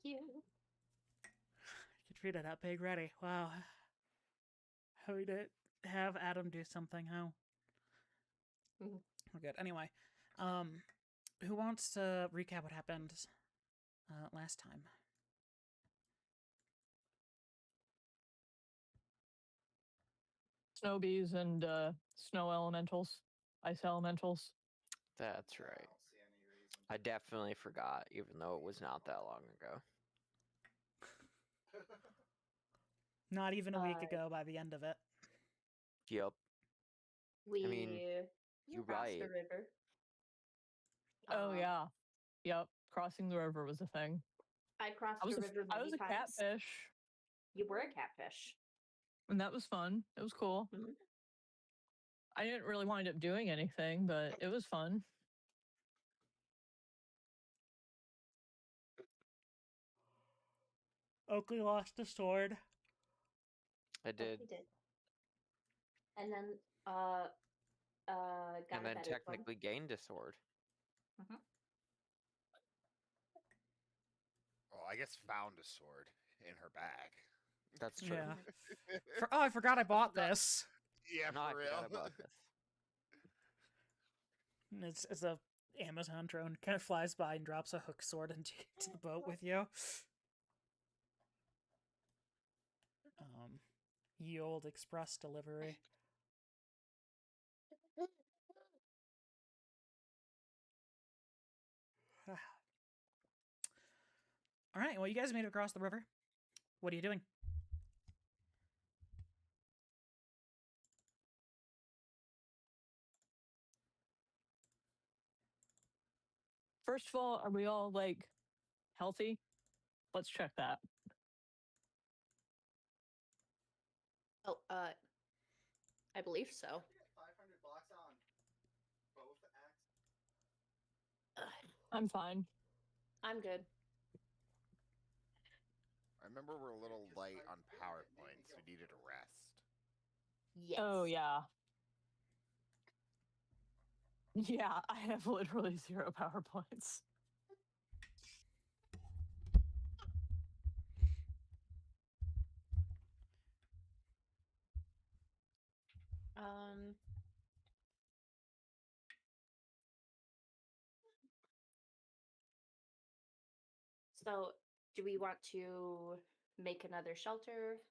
you. Katrina, that pig ready. Wow. How we did have Adam do something, how? We're good. Anyway, who wants to recap what happened last time? Snow bees and snow elementals, ice elementals. That's right. I definitely forgot, even though it was not that long ago. Not even a week ago by the end of it. Yep. We I mean, you're crossed right. the river. Oh yeah, yep. Crossing the river was a thing. I crossed the river I many was a times. catfish, You were a catfish. and that was fun. It was cool. Mhm. I didn't really wind up doing anything, but it was fun. Oakley lost a sword. I did. He did. And then got And a then better technically gained a sword. one. Well, I guess found a sword in her bag. That's true. Yeah. I forgot I bought this. Yeah, No, I for forgot real. about this. It's a Amazon drone kind of flies by and drops a hook sword into the boat with you. Ye old express delivery. All right, well, you guys made it across the river. What are you doing? First of all, are we all like healthy? Let's check that. Oh, I believe so. 500 bucks on both acts. I'm fine. I'm good. I remember we're a little light on power points. We needed a rest. Yes. Oh yeah. Yeah, I have literally 0 PowerPoints. So, do we want to make another shelter,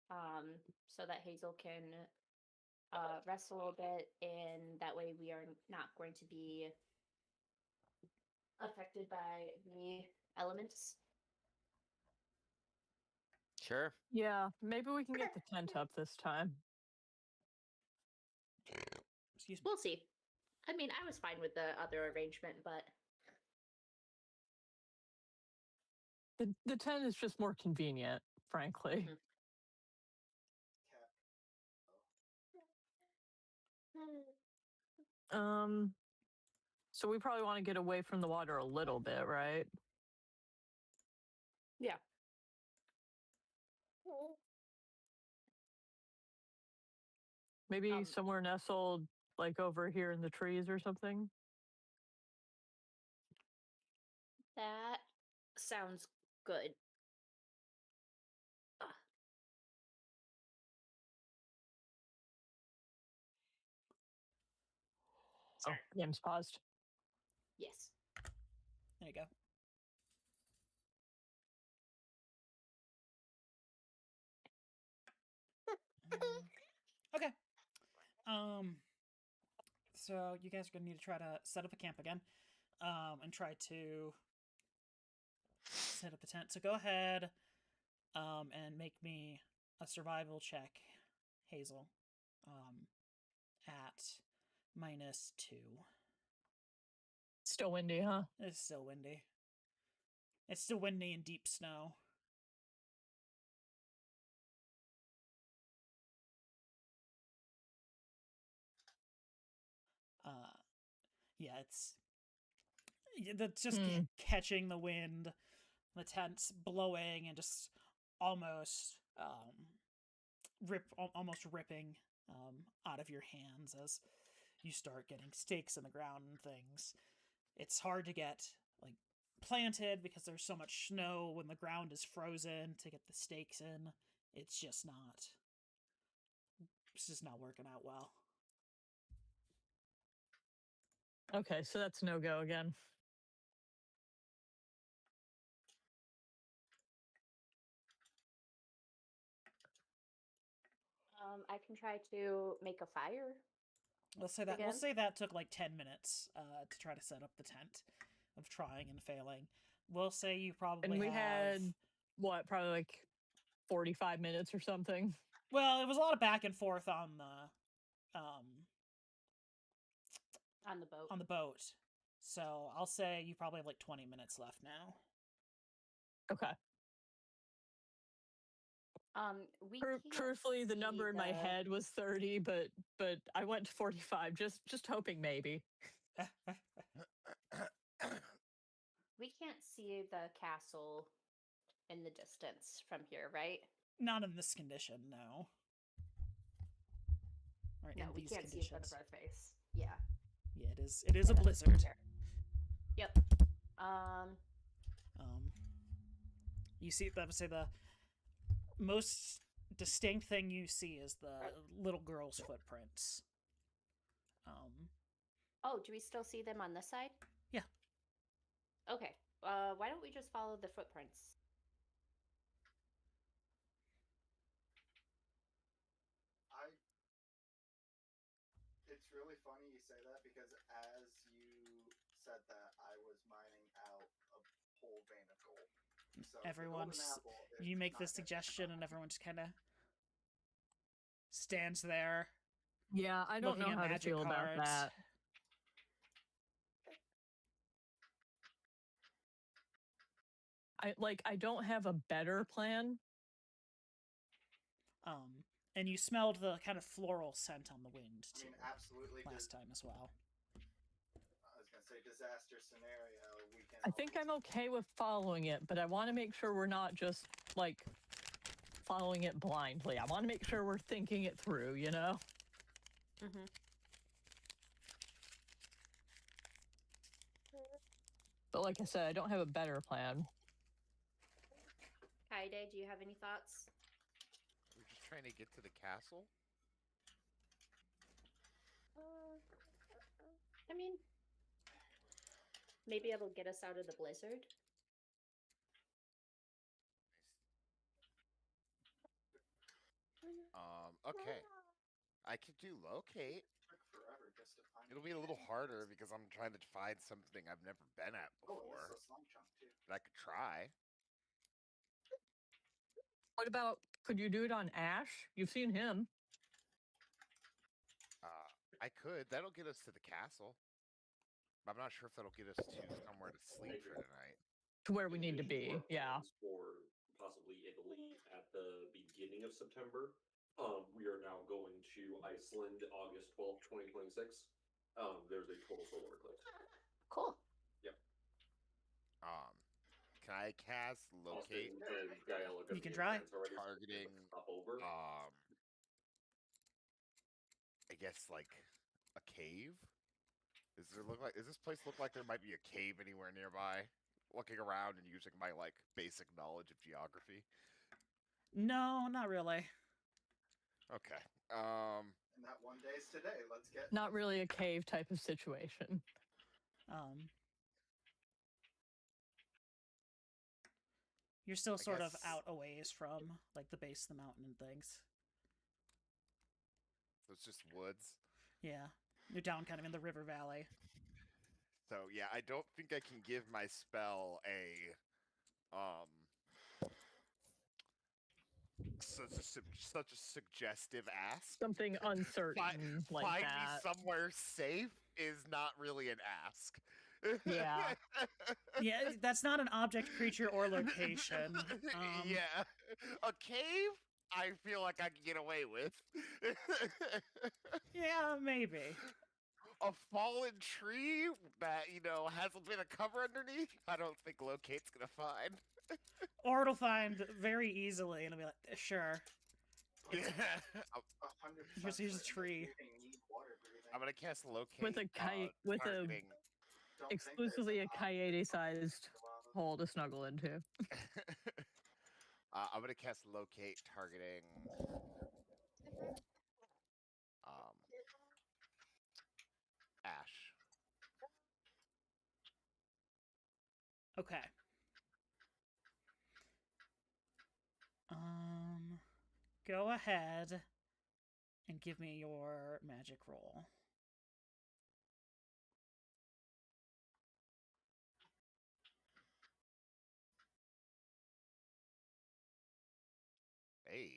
so that Hazel can rest a little bit, and that way we are not going to be affected by the elements? Sure. Yeah, maybe we can get the tent up this time. Excuse me. We'll see. I mean, I was fine with the other arrangement, but The tent is just more convenient, frankly. So we probably want to get away from the water a little bit, right? yeah. Maybe somewhere nestled, like over here in the trees or something. That sounds good. Oh, game's paused. Yes. There you go. Okay. So you guys are gonna need to try to set up a camp again, and try to set up a tent. So go ahead, and make me a survival check, Hazel, at -2. Still windy, huh? It's still windy. It's still windy and deep snow. Yeah, that's just catching the wind, the tent's blowing and just almost almost ripping out of your hands as you start getting stakes in the ground and things. It's hard to get like planted because there's so much snow when the ground is frozen to get the stakes in. It's just not working out well. Okay, so that's no go again. I can try to make a fire. We'll say Again? that took like 10 minutes to try to set up the tent of trying and failing. We'll say you probably And we have... had, what, probably like 45 minutes or something? Well, it was a lot of back and forth on the On the boat. So I'll say you probably have like 20 minutes left now. Okay. We can't Truthfully, the number in my the- head was 30, but I went to 45, just hoping maybe. We can't see the castle in the distance from here, right? Not in this condition, no. Or No, in we these can't see in front conditions. of our face. Yeah. Yeah, it is. It is a blizzard. There. Yep. You see, I would say the most distinct thing you see is the little girl's footprints. Oh, do we still see them on this side? Yeah. Okay. Why don't we just follow the footprints? It's really funny you say that because as you said that, I was mining out a whole vein of gold. So the Everyone, golden apple is you make not this gonna suggestion, and come. everyone just kind of stands there. Yeah, I don't looking know at how to magic feel about cards. that. I don't have a better plan. And you smelled the kind of floral scent on the wind I too mean, absolutely. last time as well. I was gonna say disaster scenario. We can. I think I'm okay with following it, but I want to make sure we're not just like following it blindly. I want to make sure we're thinking it through, you know? Mm-hmm. But like I said, I don't have a better plan. Kaide, do you have any thoughts? We're just trying to get to the castle. I mean, maybe it'll get us out of the blizzard. Okay. I could do locate. Took forever just to find. It'll be a little harder because I'm trying to find something I've never been at Oh, before. this is a slime chunk too. But I could try. What about, could you do it on Ash? You've seen him. I could. That'll get us to the castle. But I'm not sure if that'll get us to somewhere to sleep for tonight. To where we need to be, yeah. For possibly Italy at the beginning of September. We are now going to Iceland August 12th, 2026. There's a total solar eclipse. Cool. Can I cast locate Austin and Gael are gonna You can be try. advanced already, so targeting, let's hop over. I guess like a cave? Is this place look like there might be a cave anywhere nearby? Looking around and using my like basic knowledge of geography. No, not really. Okay. And that one day's today. Let's get. Not really a cave type of situation. You're still sort of guess- out a ways from like the base of the mountain and things. It's just woods. Yeah, you're down kind of in the river valley. So yeah, I don't think I can give my spell a such a suggestive ask. Something uncertain like Find that. me somewhere safe is not really an ask. Yeah. Yeah, that's not an object, creature, or location. Yeah. A cave, I feel like I can get away with. Yeah, maybe. A fallen tree that, has a bit of cover underneath, I don't think locate's gonna find. Or it'll find very easily, and it'll be like, sure. Yeah. 100% Here's a certain that tree. you need water breathing. I'm gonna cast locate With a targeting exclusively a Don't think there's Kaede-sized well, hole to snuggle into. I'm gonna cast locate, targeting Ash. Okay. Go ahead and give me your magic roll. Hey.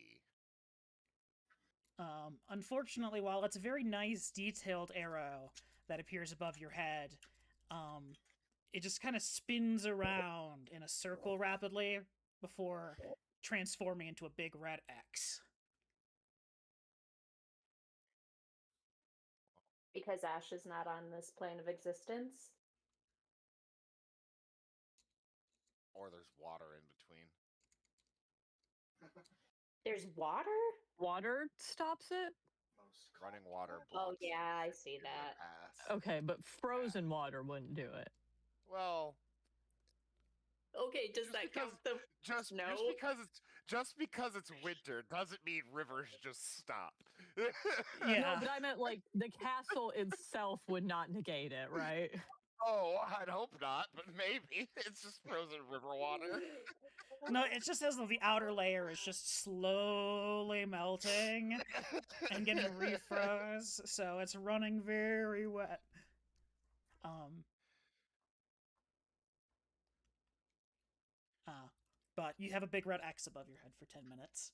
Unfortunately, while it's a very nice, detailed arrow that appears above your head, it just kind of spins around in a circle rapidly before transforming into a big red X. Because Ash is not on this plane of existence. Or there's water in between. There's water? Water stops it? Most Running water Oh, blocks. yeah, I see your that. path. Okay, but frozen water wouldn't do it. Well, Okay, does Just that count the just snow? just because it's winter doesn't mean rivers just stop. No, Yeah. but I meant like the castle itself would not negate it, right? Oh, I'd hope not, but maybe it's just frozen river water. No, it's just as though the outer layer is just slowly melting and getting refroze, so it's running very wet. But you have a big red X above your head for 10 minutes.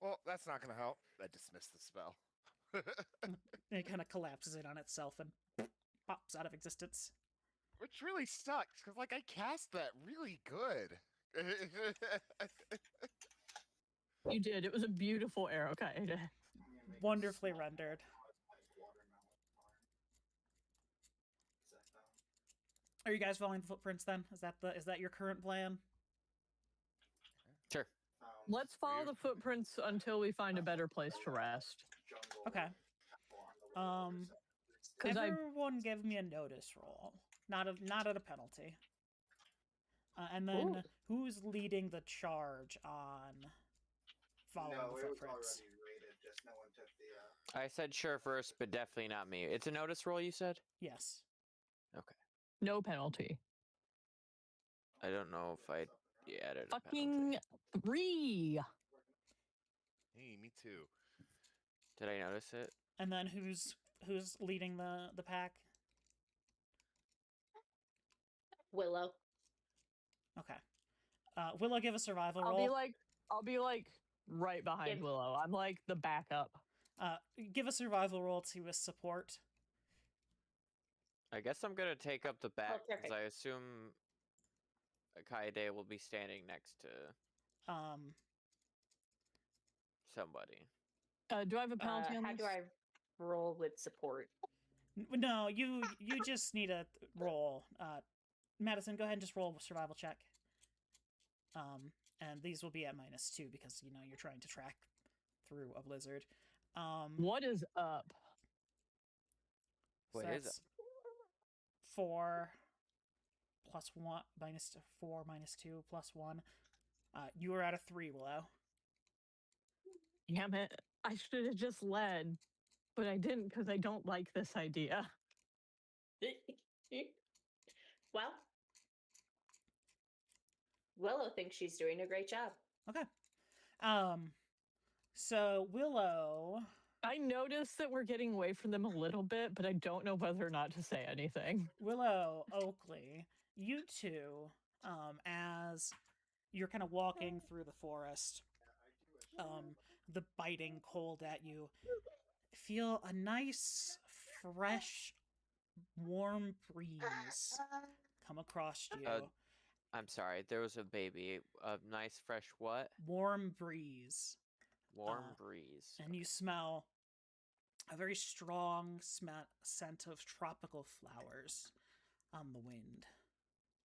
Well, that's not gonna help. I dismiss the spell. And it kind of collapses in on itself and pops out of existence. Which really sucks, because like I cast that really good. You did. It was a beautiful arrow. Okay. I'm gonna make a Wonderfully small rendered. like watermelon farm. Is that done? Are you guys following the footprints then? Is that your current plan? Sure. Found Let's follow you- the footprints until we find a better place to rest. jungle Okay. on the way over 'Cause I- Everyone give me a notice roll. Not at a penalty. And then Ooh. who's leading the charge on following No, the it was footprints? already rated, just no one took the I said sure first, but definitely not me. It's a notice roll, you said? Yes. No penalty. I don't know if I added a penalty. Fucking 3. Hey, me too. Did I notice it? And then who's leading the pack? Willow. Okay. Willow, give a survival I'll roll. be like right behind Give- Willow. I'm like the backup. Give a survival roll to a support. I guess I'm gonna take up the back because perfect. I assume Kaede will be standing next to somebody. Do I have a penalty on How this? do I roll with support? No, you just need a roll. Madison, go ahead and just roll a survival check. And these will be at -2 because you're trying to track through a blizzard. What is up? What is it? 4 plus 1 -4 -2 plus 1. You are at a 3, Willow. Damn it. I should have just led, but I didn't because I don't like this idea. Well, Willow thinks she's doing a great job. Okay. So Willow, I noticed that we're getting away from them a little bit, but I don't know whether or not to say anything. Oakley, you two, as you're kind of walking through the forest, the biting cold at you, feel a nice, fresh, warm breeze come across you. I'm sorry, there was a baby. A nice fresh what? Warm breeze. Warm breeze. And you smell a very strong scent of tropical flowers on the wind.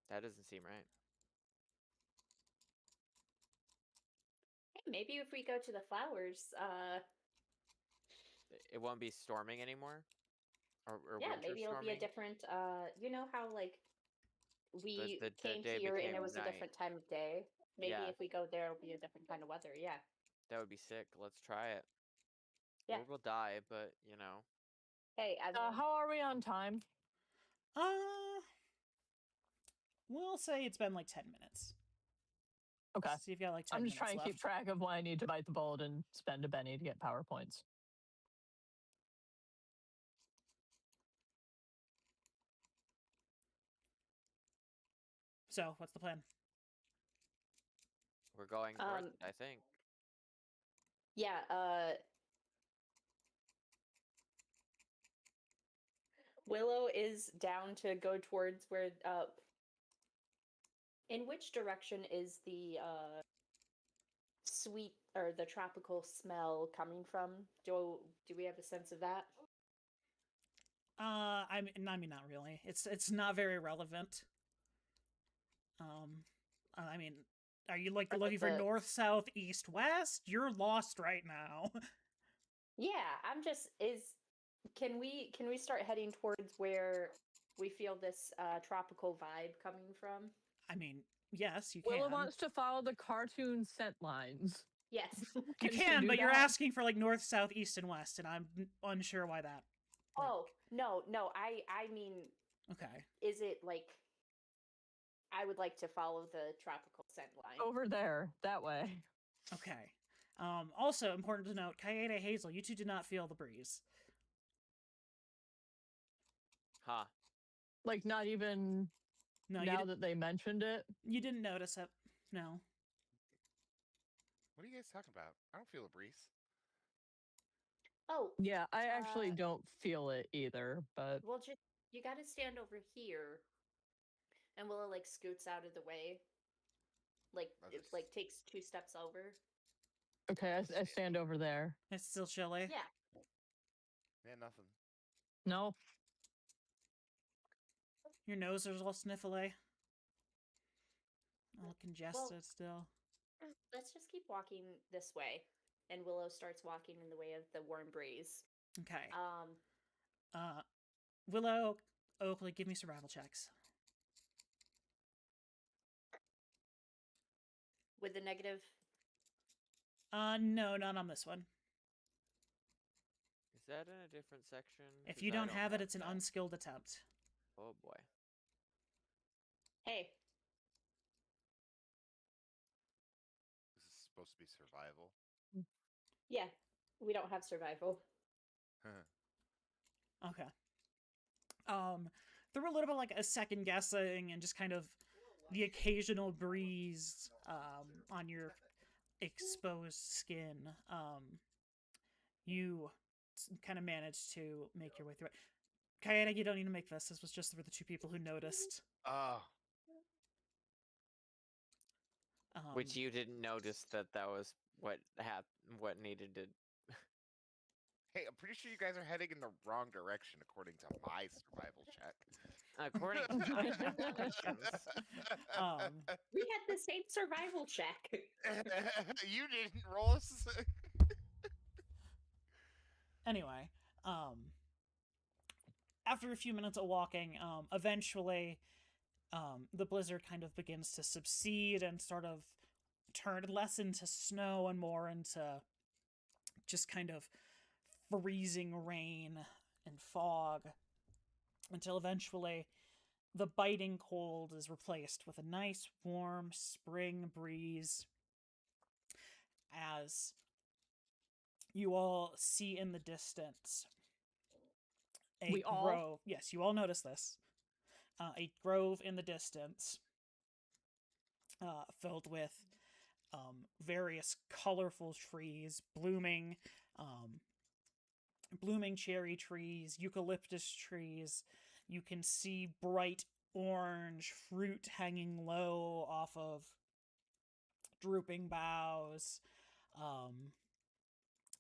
That doesn't seem right. Hey, maybe if we go to the flowers, It won't be storming anymore? Or yeah, winter maybe it'll be a storming? different. You know how like we the came day here and became it was a night. different time of day. Maybe Yeah. if we go there, it'll be a different kind of weather. Yeah. That would be sick. Let's try it. Yeah. We'll die, but you know. Hey, I mean, How are we on time? We'll say it's been like 10 minutes. Okay. See if you got like 10 I'm minutes just trying to keep left. track of when I need to bite the bullet and spend a penny to get PowerPoints. So, what's the plan? We're going north, Um, I think. yeah, Willow is down to go towards where in which direction is the sweet or the tropical smell coming from? Do we have a sense of that? I mean, not really. It's not very relevant. I mean, are you like Or, like, looking for the- north, south, east, west? You're lost right now. Yeah, I'm just can we start heading towards where we feel this tropical vibe coming from? I mean, yes, you Willow can. wants to follow the cartoon scent lines. Yes. You she can, do but you're that? asking for like north, south, east, and west, and I'm unsure why that. Like, Oh, no, I mean, okay. is it like I would like to follow the tropical scent line. Over there, that way. Okay. Also important to note, Kaede, Hazel, you two did not feel the breeze. Huh. Like, not even No, now that they mentioned it. you didn't notice it. No. What are you guys talking about? I don't feel a breeze. Oh, Yeah, I actually Uh, don't feel it either, but well, just you got to stand over here, and Willow like scoots out of the way, like I'll it just- like takes 2 steps over. okay, I stand over there. It's still chilly. Yeah. Yeah, nothing. No, Your nose is all sniffly. All congested still. Let's just keep walking this way, and Willow starts walking in the way of the warm breeze. Okay. Um, Willow, Oakley, give me survival checks. with the negative. No, not on this one. Is that in a different section? If 'Cause you I don't have it, it's an that. unskilled attempt. Oh boy. Hey, This is supposed to be survival. yeah, we don't have survival. Okay. There were a little bit like a second guessing and just kind of the occasional breeze on your exposed skin. You kind of managed to make your way through it. Kayana, you don't need to make this. This was just for the 2 people who noticed. Oh, Which you didn't notice that was what what needed to. hey, I'm pretty sure you guys are heading in the wrong direction according to my survival check. According to my calculations. We had the same survival check. You didn't roll us. Anyway, after a few minutes of walking, eventually, the blizzard kind of begins to subside and sort of turn less into snow and more into just kind of freezing rain and fog, until eventually the biting cold is replaced with a nice warm spring breeze as you all see in the distance a We all? grove. Yes, you all notice this. A grove in the distance, filled with various colorful trees, blooming cherry trees, eucalyptus trees. You can see bright orange fruit hanging low off of drooping boughs.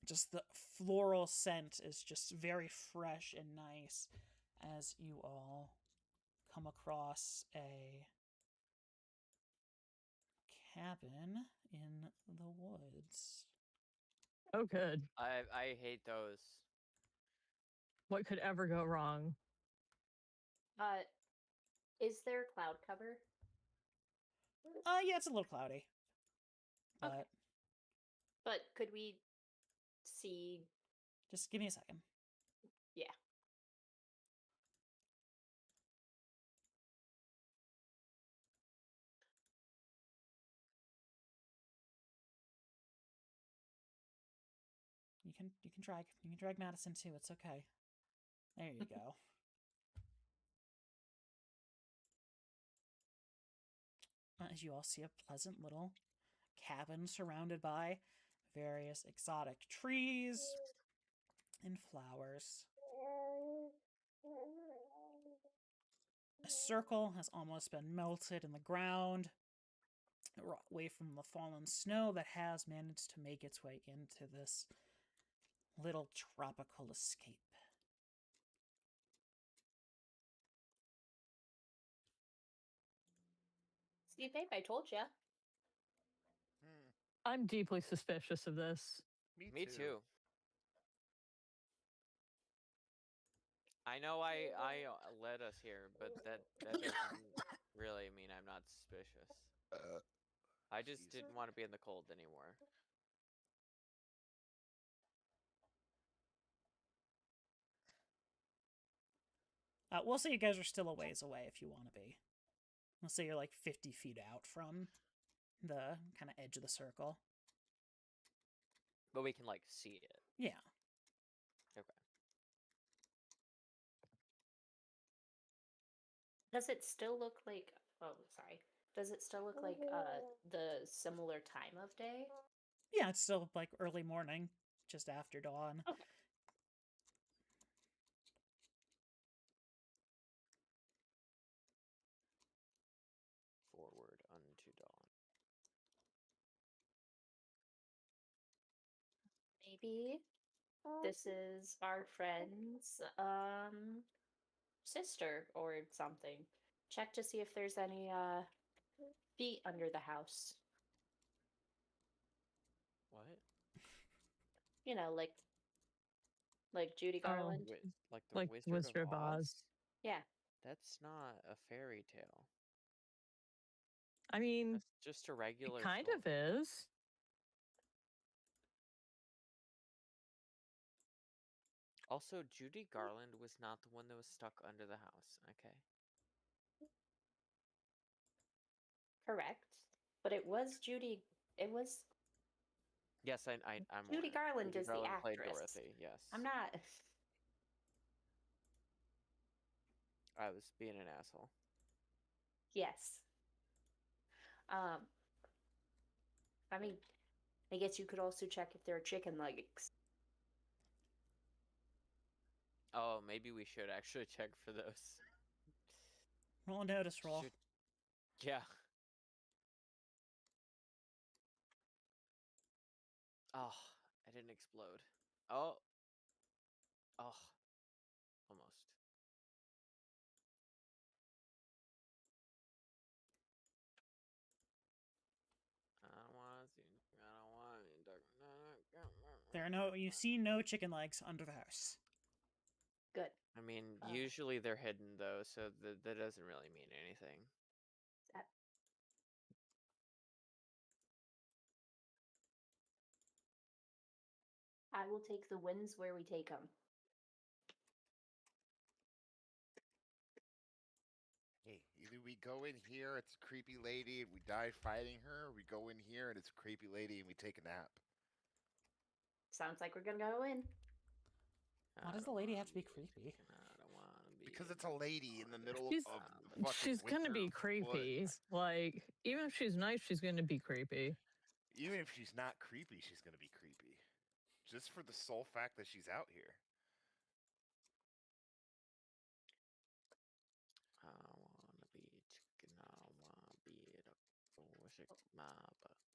Just the floral scent is just very fresh and nice as you all come across a cabin in the woods. oh good. I hate those. What could ever go wrong? Is there cloud cover? Yeah, it's a little cloudy. But Okay. But could we see? just give me a second. Yeah. You can drag Madison too. It's okay. There you go. As you all see a pleasant little cabin surrounded by various exotic trees and flowers. A circle has almost been melted in the ground, away from the fallen snow that has managed to make its way into this little tropical escape. Steve Babe, I told ya. Hmm, I'm deeply suspicious of this. Me too. I know I led us here, but that doesn't really mean I'm not suspicious. I just Jeez. didn't want to be in the cold anymore. We'll say you guys are still a ways away if you want to be. We'll say you're like 50 feet out from the kind of edge of the circle. But we can like see it. Yeah. Okay. Does it still look like? Oh, sorry. Does it still look like the similar time of day? Yeah, it's still like early morning, just after dawn. Okay. Forward unto dawn. Maybe this is our friend's sister or something. Check to see if there's any feet under the house. What? You know, like Judy Oh. Garland. Like the Like Wizard of Oz? Yeah. That's not a fairy tale. I mean, That's just a regular. it kind story. of is. Also, Judy Garland was not the one that was stuck under the house. Okay. Correct. But it was Judy. It was Yes, I'm. Judy aware. Garland Judy is the Garland played actress. Dorothy. Yes. I'm not. I was being an asshole. Yes. I mean, I guess you could also check if there are chicken legs. Oh, maybe we should actually check for those. Roll a notice roll. Should- Yeah. Oh, I didn't explode. Oh. Oh. Almost. I don't want to see. I don't want to. There are no. You see no chicken legs under the house. Good. I mean, Uh, usually they're hidden though, so that doesn't really mean anything. That- I will take the wins where we take them. Hey, either we go in here, it's a creepy lady, and we die fighting her, or we go in here and it's a creepy lady and we take a nap. Sounds like we're gonna go in. Why does the lady have to be creepy? I don't want to be. Because it's a lady in the middle She's- of the fucking She's gonna be winter creepy. woods. Like, even if she's nice, she's gonna be creepy. Even if she's not creepy, she's gonna be creepy. Just for the sole fact that she's out here. I want to be chicken. I want to be a chicken.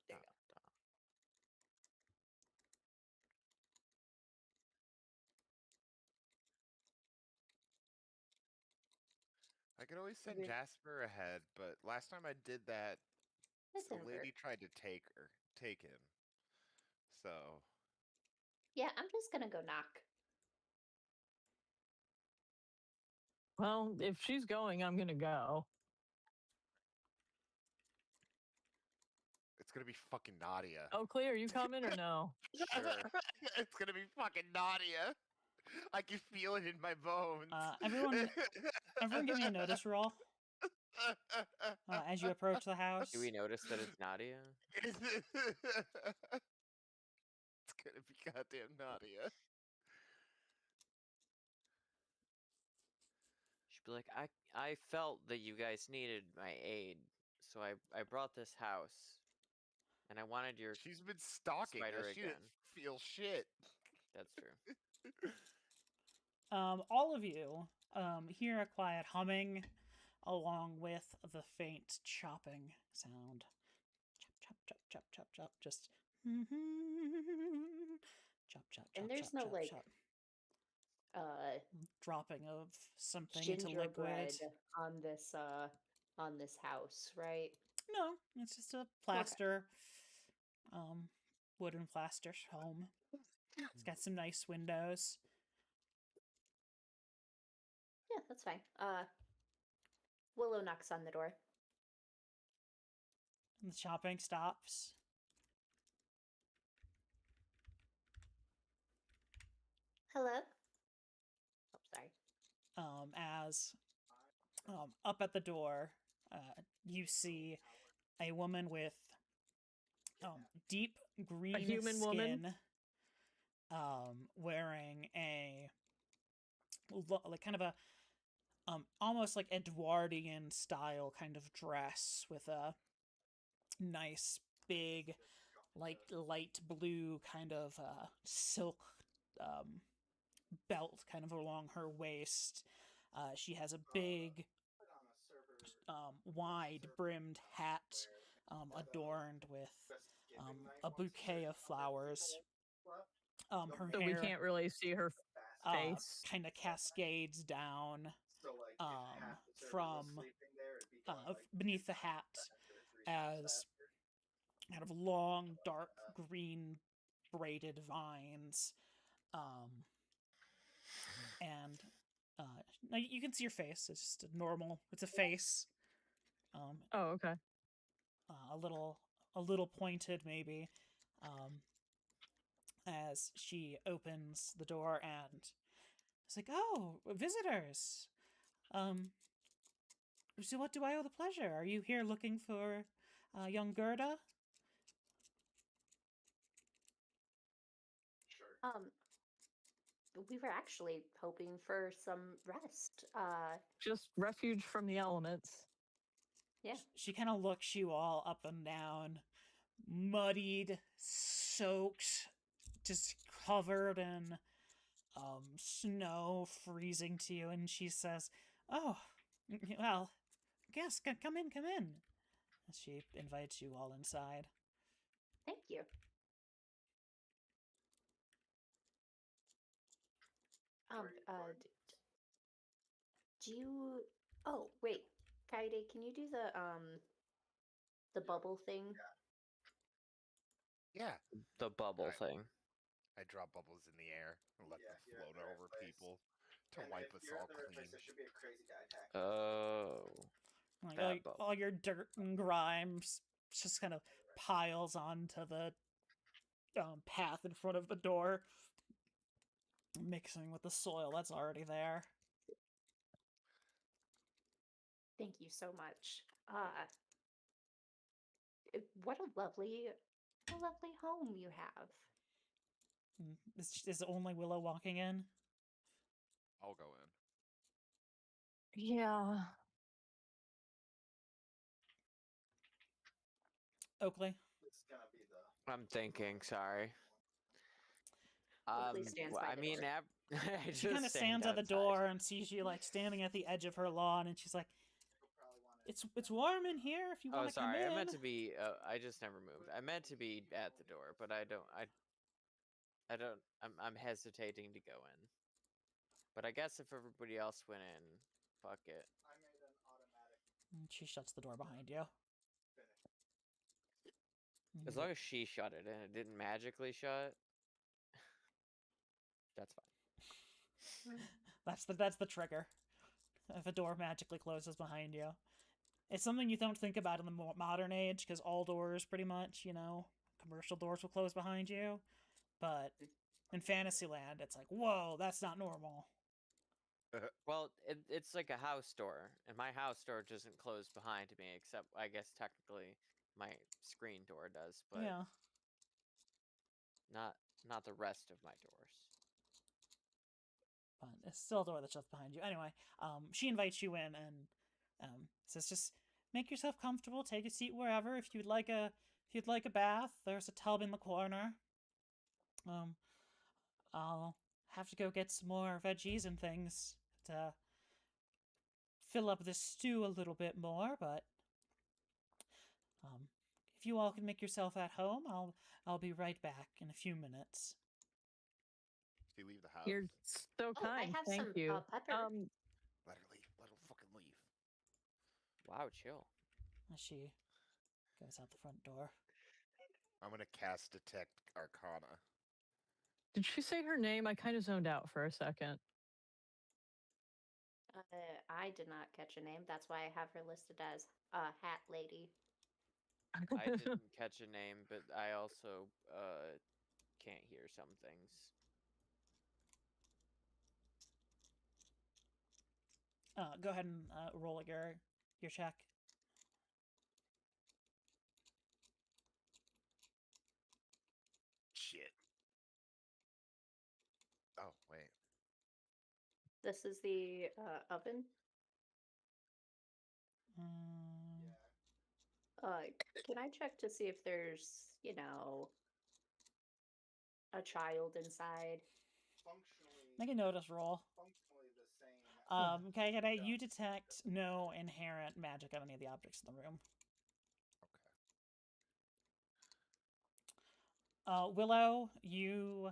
There you go. I could always send Okay. Jasper ahead, but last time I did that, That the didn't lady work. tried to take him. So Yeah, I'm just gonna go knock. Well, if she's going, I'm gonna go. It's gonna be fucking Nadia. Oakley, are you coming or no? Sure. It's gonna be fucking Nadia. I can feel it in my bones. Everyone give me a notice roll as you approach the house. Do we notice that it's Nadia? It's gonna be goddamn Nadia. She'd be like, I felt that you guys needed my aid, so I brought this house, and I wanted your. She's been stalking spider us. She didn't again. feel shit. That's true. All of you hear a quiet humming along with the faint chopping sound. Chop, chop, chop, chop, chop, chop. Just chop, chop, And chop, there's chop, no, chop, like, chop. dropping of something into gingerbread liquid. on this house, right? No, it's just a plaster, wooden plaster home. It's got some nice windows. Yeah, that's fine. Willow knocks on the door. The chopping stops. Hello? Oh, sorry. As up at the door, you see a woman with deep green human skin, woman? wearing like kind of a almost like Edwardian style kind of dress with a nice big like light blue kind of silk belt kind of along her waist. She has a big wide brimmed hat adorned with a bouquet of flowers. Her So we hair can't really see her face. kind of cascades down So like, if half the server was from sleeping there, it'd be going, like, beneath the 2 hat after, 3 as after. kind of long dark green braided vines, and now you can see your face. It's just a normal. It's a face. Oh, okay. A little pointed maybe. As she opens the door and it's like, oh, visitors. So what do I owe the pleasure? Are you here looking for young Gerda? Sure. We were actually hoping for some rest. Just refuge from the elements. Yeah. She kind of looks you all up and down, muddied, soaked, just covered in snow, freezing to you, and she says, "Oh, well, yes, come in, come in." As she invites you all inside. Thank you. Do you? Oh, wait, Kaede, can you do the bubble thing? Yeah. The bubble Alright. thing. I drop bubbles in the air and let Yeah, them you're in float the right over place. people to And wipe if us you're all in the right place, clean. there should be a crazy guy attacking. Like Bad all, bubble. all your dirt and grimes just kind of piles onto the path in front of the door, mixing with the soil that's already there. Thank you so much. What a lovely home you have. Is only Willow walking in? I'll go in. Yeah. Oakley? It's gonna be the. I'm thinking. Sorry. Oakley stands by I the mean, door. I She kind of just stands at the outside. door and sees you like standing at the edge of her lawn, and she's like, You'll probably want to. It's warm in here if you Oh, want to come sorry. in. I meant to be. I just never moved. I meant to be at the door, but I don't. I'm hesitating to go in. But I guess if everybody else went in, fuck it. I made an automatic And she shuts the door behind you. finish. As long as she shut it and it didn't magically shut, that's fine. That's the trigger. If a door magically closes behind you. It's something you don't think about in the more modern age, because all doors, pretty much, commercial doors will close behind you. But in Fantasyland, it's like, whoa, that's not normal. Well, it's like a house door, and my house door doesn't close behind me, except I guess technically my screen door does, but Yeah. not the rest of my doors. But it's still a door that's just behind you. Anyway, she invites you in and says, just make yourself comfortable, take a seat wherever. If you'd like a bath, there's a tub in the corner. I'll have to go get some more veggies and things to fill up this stew a little bit more, but if you all can make yourself at home, I'll be right back in a few minutes. Did he leave the house? You're so Oh, I kind. have Thank some you. pepper. Let her leave. Let her fucking leave. Wow, chill. As she goes out the front door. I'm gonna cast Detect Arcana. Did she say her name? I kind of zoned out for a second. I did not catch a name. That's why I have her listed as Hat Lady. I didn't catch a name, but I also can't hear some things. Go ahead and roll your check. Shit. Oh, wait. This is the oven. Can I check to see if there's, a child inside? Functionally, Make a notice roll. functionally the same. Okay, you detect no inherent magic on any of the objects in the room. Okay. Willow, you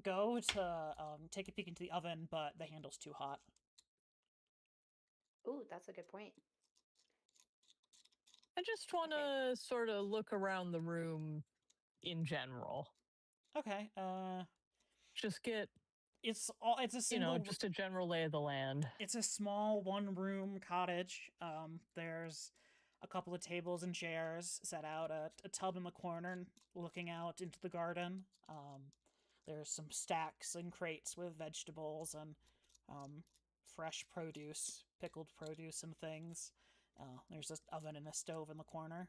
go to take a peek into the oven, but the handle's too hot. Ooh, that's a good point. I just want to sort of look around the room in general. Okay. Just get, It's a single, just a general lay of the land. It's a small one-room cottage. There's a couple of tables and chairs set out, a tub in the corner looking out into the garden. There's some stacks and crates with vegetables and fresh produce, pickled produce and things. There's an oven and a stove in the corner.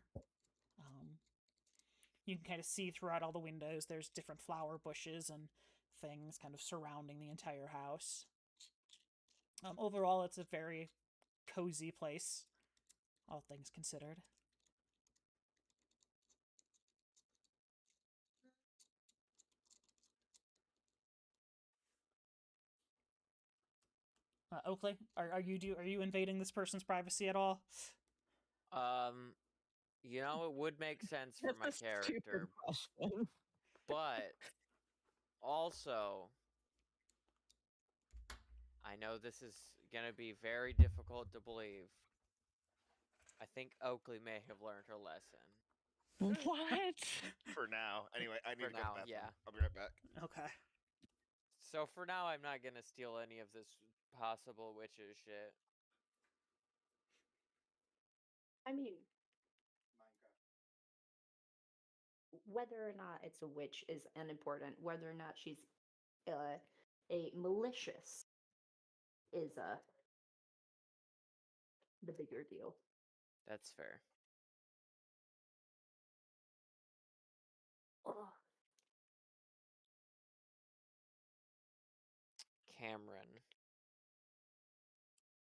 You can kind of see throughout all the windows. There's different flower bushes and things kind of surrounding the entire house. Overall, it's a very cozy place, all things considered. Oakley, are you invading this person's privacy at all? It would make sense for my That's a stupid character, question. but also I know this is gonna be very difficult to believe. I think Oakley may have learned her lesson. What? For now. Anyway, I need For to go to now, the bathroom. yeah. I'll be right back. Okay. So for now, I'm not gonna steal any of this possible witches shit. I mean, Minecraft. whether or not it's a witch is unimportant. Whether or not she's a malicious is the bigger deal. That's fair. Ugh. Cameron,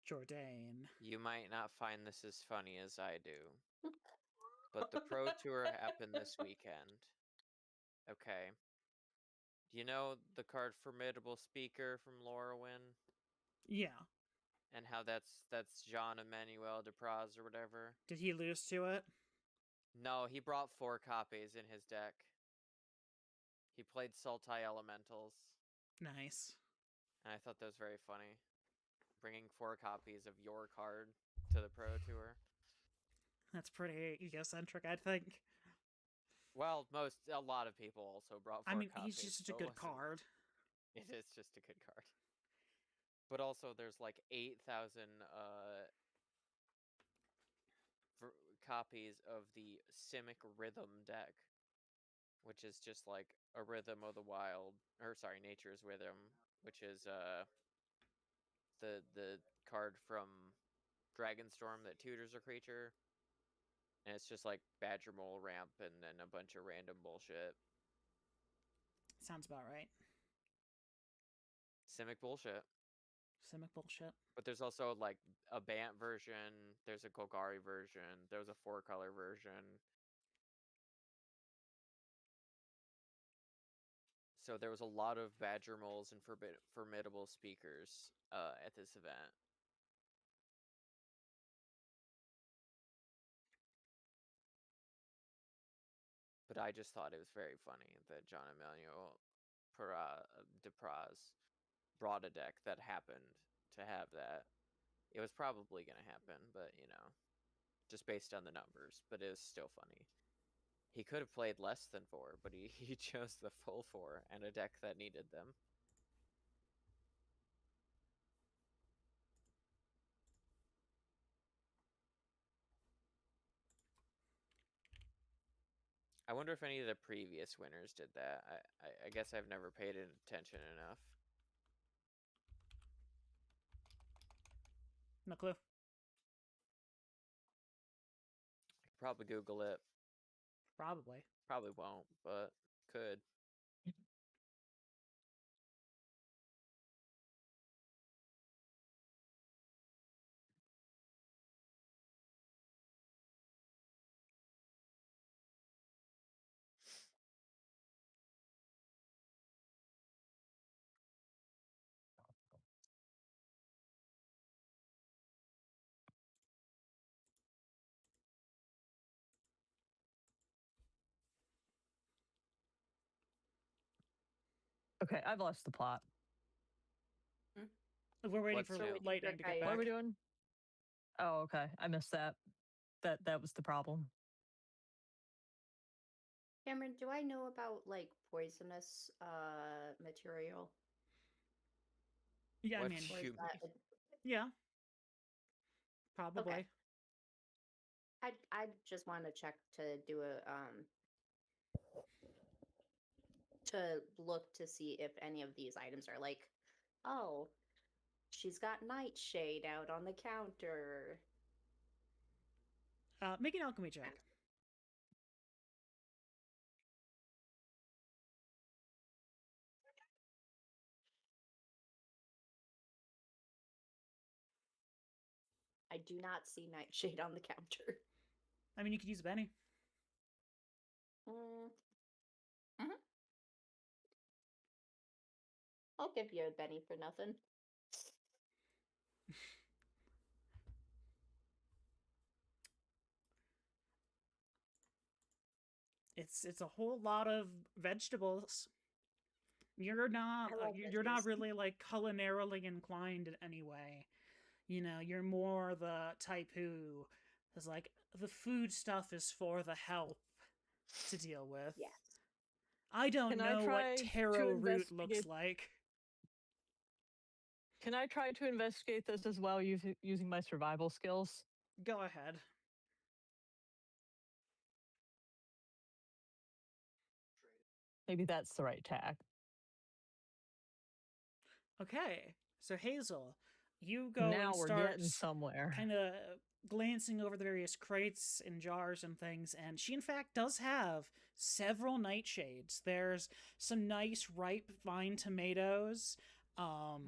Jourdain. you might not find this as funny as I do, but the Pro Tour happened this weekend. Okay. Do you know the card Formidable Speaker from Lorwyn? Yeah. And how that's Jean Emmanuel Depraz or whatever? Did he lose to it? No, he brought 4 copies in his deck. He played Sultai Elementals. Nice. And I thought that was very funny. Bringing 4 copies of your card to the Pro Tour. That's pretty egocentric, I think. Well, a lot of people also brought 4 copies. He's just a so it good wasn't- card. It is just a good card. But also, there's like 8,000 copies of the Simic Rhythm deck, which is just like a Rhythm of the Wild, or sorry, Nature's Rhythm, which is the card from Dragonstorm that tutors a creature, and it's just like Badger Mole ramp and then a bunch of random bullshit. Sounds about right. Simic bullshit. Simic bullshit. But there's also like a Bant version, there's a Golgari version, there's a 4-color version. So there was a lot of Badger Moles and formidable speakers at this event. But I just thought it was very funny that John Emmanuel Depraz brought a deck that happened to have that. It was probably going to happen, but you know, just based on the numbers. But it was still funny. He could have played less than 4, but he chose the full 4 and a deck that needed them. I wonder if any of the previous winners did that. I guess I've never paid attention enough. No clue. I could probably Google it. Probably. Probably won't, but could. Okay, I've lost the plot. We're waiting What's for new? Lightning to get What What back. are we doing? Oh, okay. I missed that. That was the problem. Cameron, do I know about like poisonous material? Yeah, I What mean, Or is you that mean? yeah. Probably. I just want to check to do a to look to see if any of these items are like, oh, she's got Nightshade out on the counter. Make an alchemy check. I do not see Nightshade on the counter. I mean, you could use Benny. Mm-hmm. I'll give you a Benny for nothing. It's a whole lot of vegetables. You're not I love you're not veggies. really like culinarily inclined in any way. You know, you're more the type who is like the food stuff is for the help to deal with. Yes. I don't Can I know try what to taro root looks investigate- like. Can I try to investigate this as well using my survival skills? Go ahead. Maybe that's the right tack. Okay, so Hazel, you go Now and we're start getting somewhere. kind of glancing over the various crates and jars and things, and she in fact does have several nightshades. There's some nice ripe vine tomatoes. Oh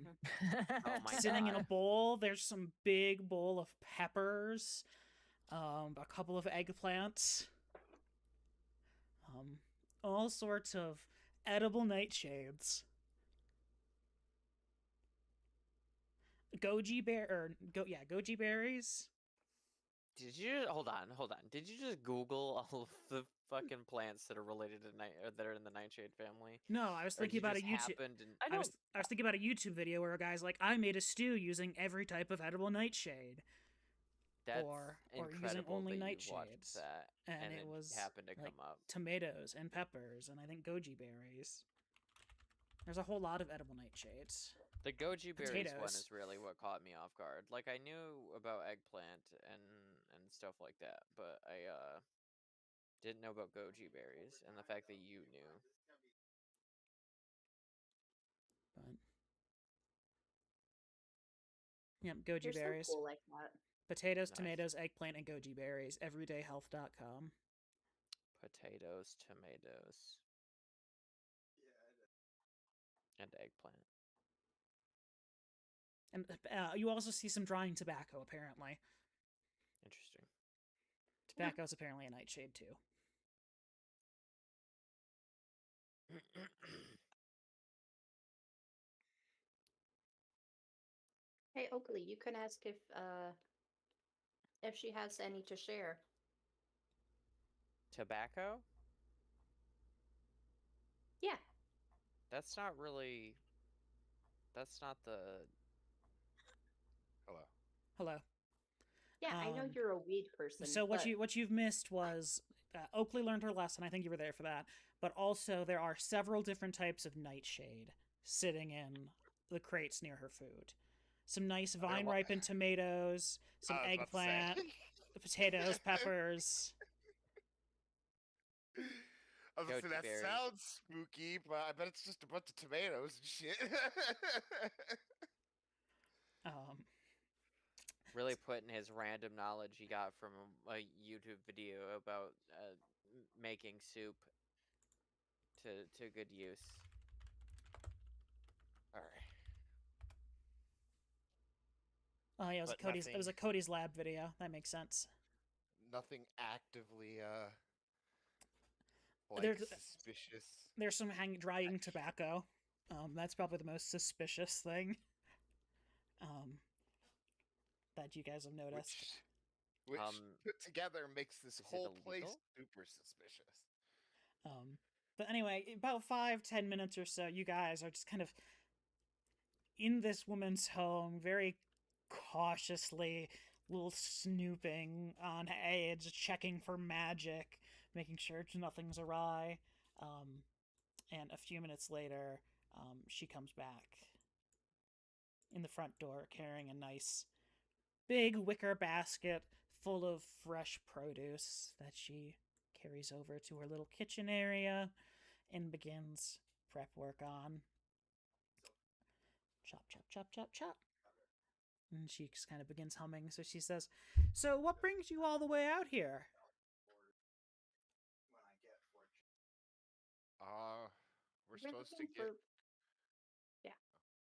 my Sitting in a God. bowl, there's some big bowl of peppers, a couple of eggplants, all sorts of edible nightshades. Goji berries. Did you hold on? Did you just Google all of the fucking plants that are related to that are in the Nightshade family? No, I was Or thinking you about a just YouTube. happened and I I was thinking about a YouTube video where a guy's like, I made a stew using every type of edible nightshade, that's or using incredible only that you watched nightshades, that and it it was happened to like come up. tomatoes and peppers, and I think goji berries. There's a whole lot of edible nightshades. The goji berries one potatoes. is really what caught me off guard. Like I knew about eggplant and and stuff like that, but I didn't know about goji berries and the fact that you knew. But yep, goji You're so berries. cool like that. Potatoes, Nice. tomatoes, eggplant, and goji berries. Everydayhealth.com. Potatoes, tomatoes, and eggplant. And you also see some drying tobacco, apparently. Interesting. Tobacco is apparently a nightshade, too. Hey Oakley, you can ask if she has any to share. Tobacco? Yeah. That's not really. That's not the. Hello. Hello. Yeah, I know Um, you're a weed person. So but what you've missed was Oakley learned her lesson. I think you were there for that. But also there are several different types of nightshade sitting in the crates near her food. Some nice vine ripened tomatoes, some I was about to say. eggplant, potatoes, peppers. I was gonna say, Goji that berries. sounds spooky, but I bet it's just a bunch of tomatoes and shit. Um, Really putting his random knowledge he got from a YouTube video about making soup to good use. All right. oh yeah, But it was a Cody's lab video. That makes sense. Nothing actively like There's- suspicious. There's some drying tobacco. That's probably the most suspicious thing. That you guys have noticed. Which put together makes this is it whole place illegal? super suspicious. But anyway, about 5-10 minutes or so, you guys are just kind of in this woman's home, very cautiously, little snooping on edge, checking for magic, making sure nothing's awry. And a few minutes later, she comes back in the front door carrying a nice big wicker basket full of fresh produce that she carries over to her little kitchen area and begins prep work on. Chop, chop, chop, chop, chop. And she just kind of begins humming. So she says, "So what brings you all the way out here?" When I get fortune. We're supposed to looking get. for-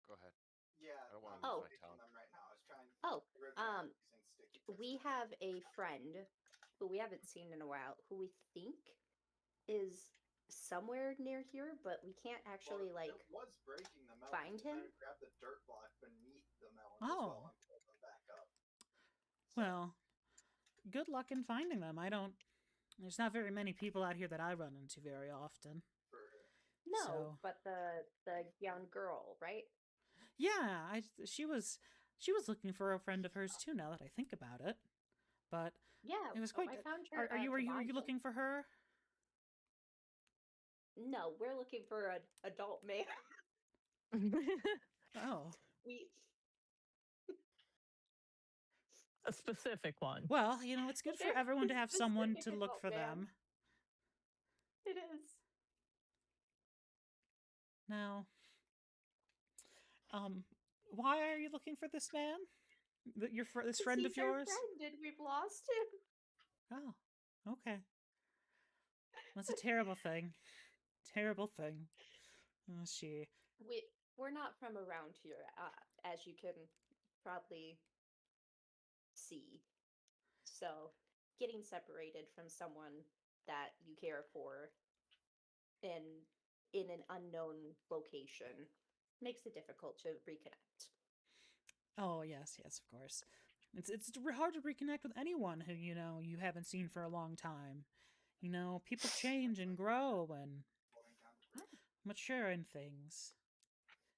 Go ahead. Yeah. I don't wanna I'm lose my picking talent. them right now. I was trying. Oh, originally using sticky we fingers. have a friend who we haven't seen in a while who we think is somewhere near here, but we can't actually Well, like it was breaking the melon. find I was trying him? to grab the dirt block beneath the melon Oh. as well and pull them back up. Well, good luck in finding them. There's not very many people out here that I run into very often. no, So- but the young girl, right? Yeah, she was looking for a friend of hers too. Now that I think about it, but Yeah, it was oh, quite. I found her. Are you at were you Toronto. looking for her? No, we're looking for an adult man. Oh, we A specific one. well, it's good for Very everyone to have someone to specific look for adult man. them. It is. Now, why are you looking for this man? This friend of He's our yours? friend and we've lost him. Oh, okay. That's a terrible thing. Terrible thing. Oh, she. We're not from around here, as you can probably see. So, getting separated from someone that you care for in an unknown location makes it difficult to reconnect. Oh yes, yes, of course. It's hard to reconnect with anyone who you haven't seen for a long time. People change and grow and mature in things.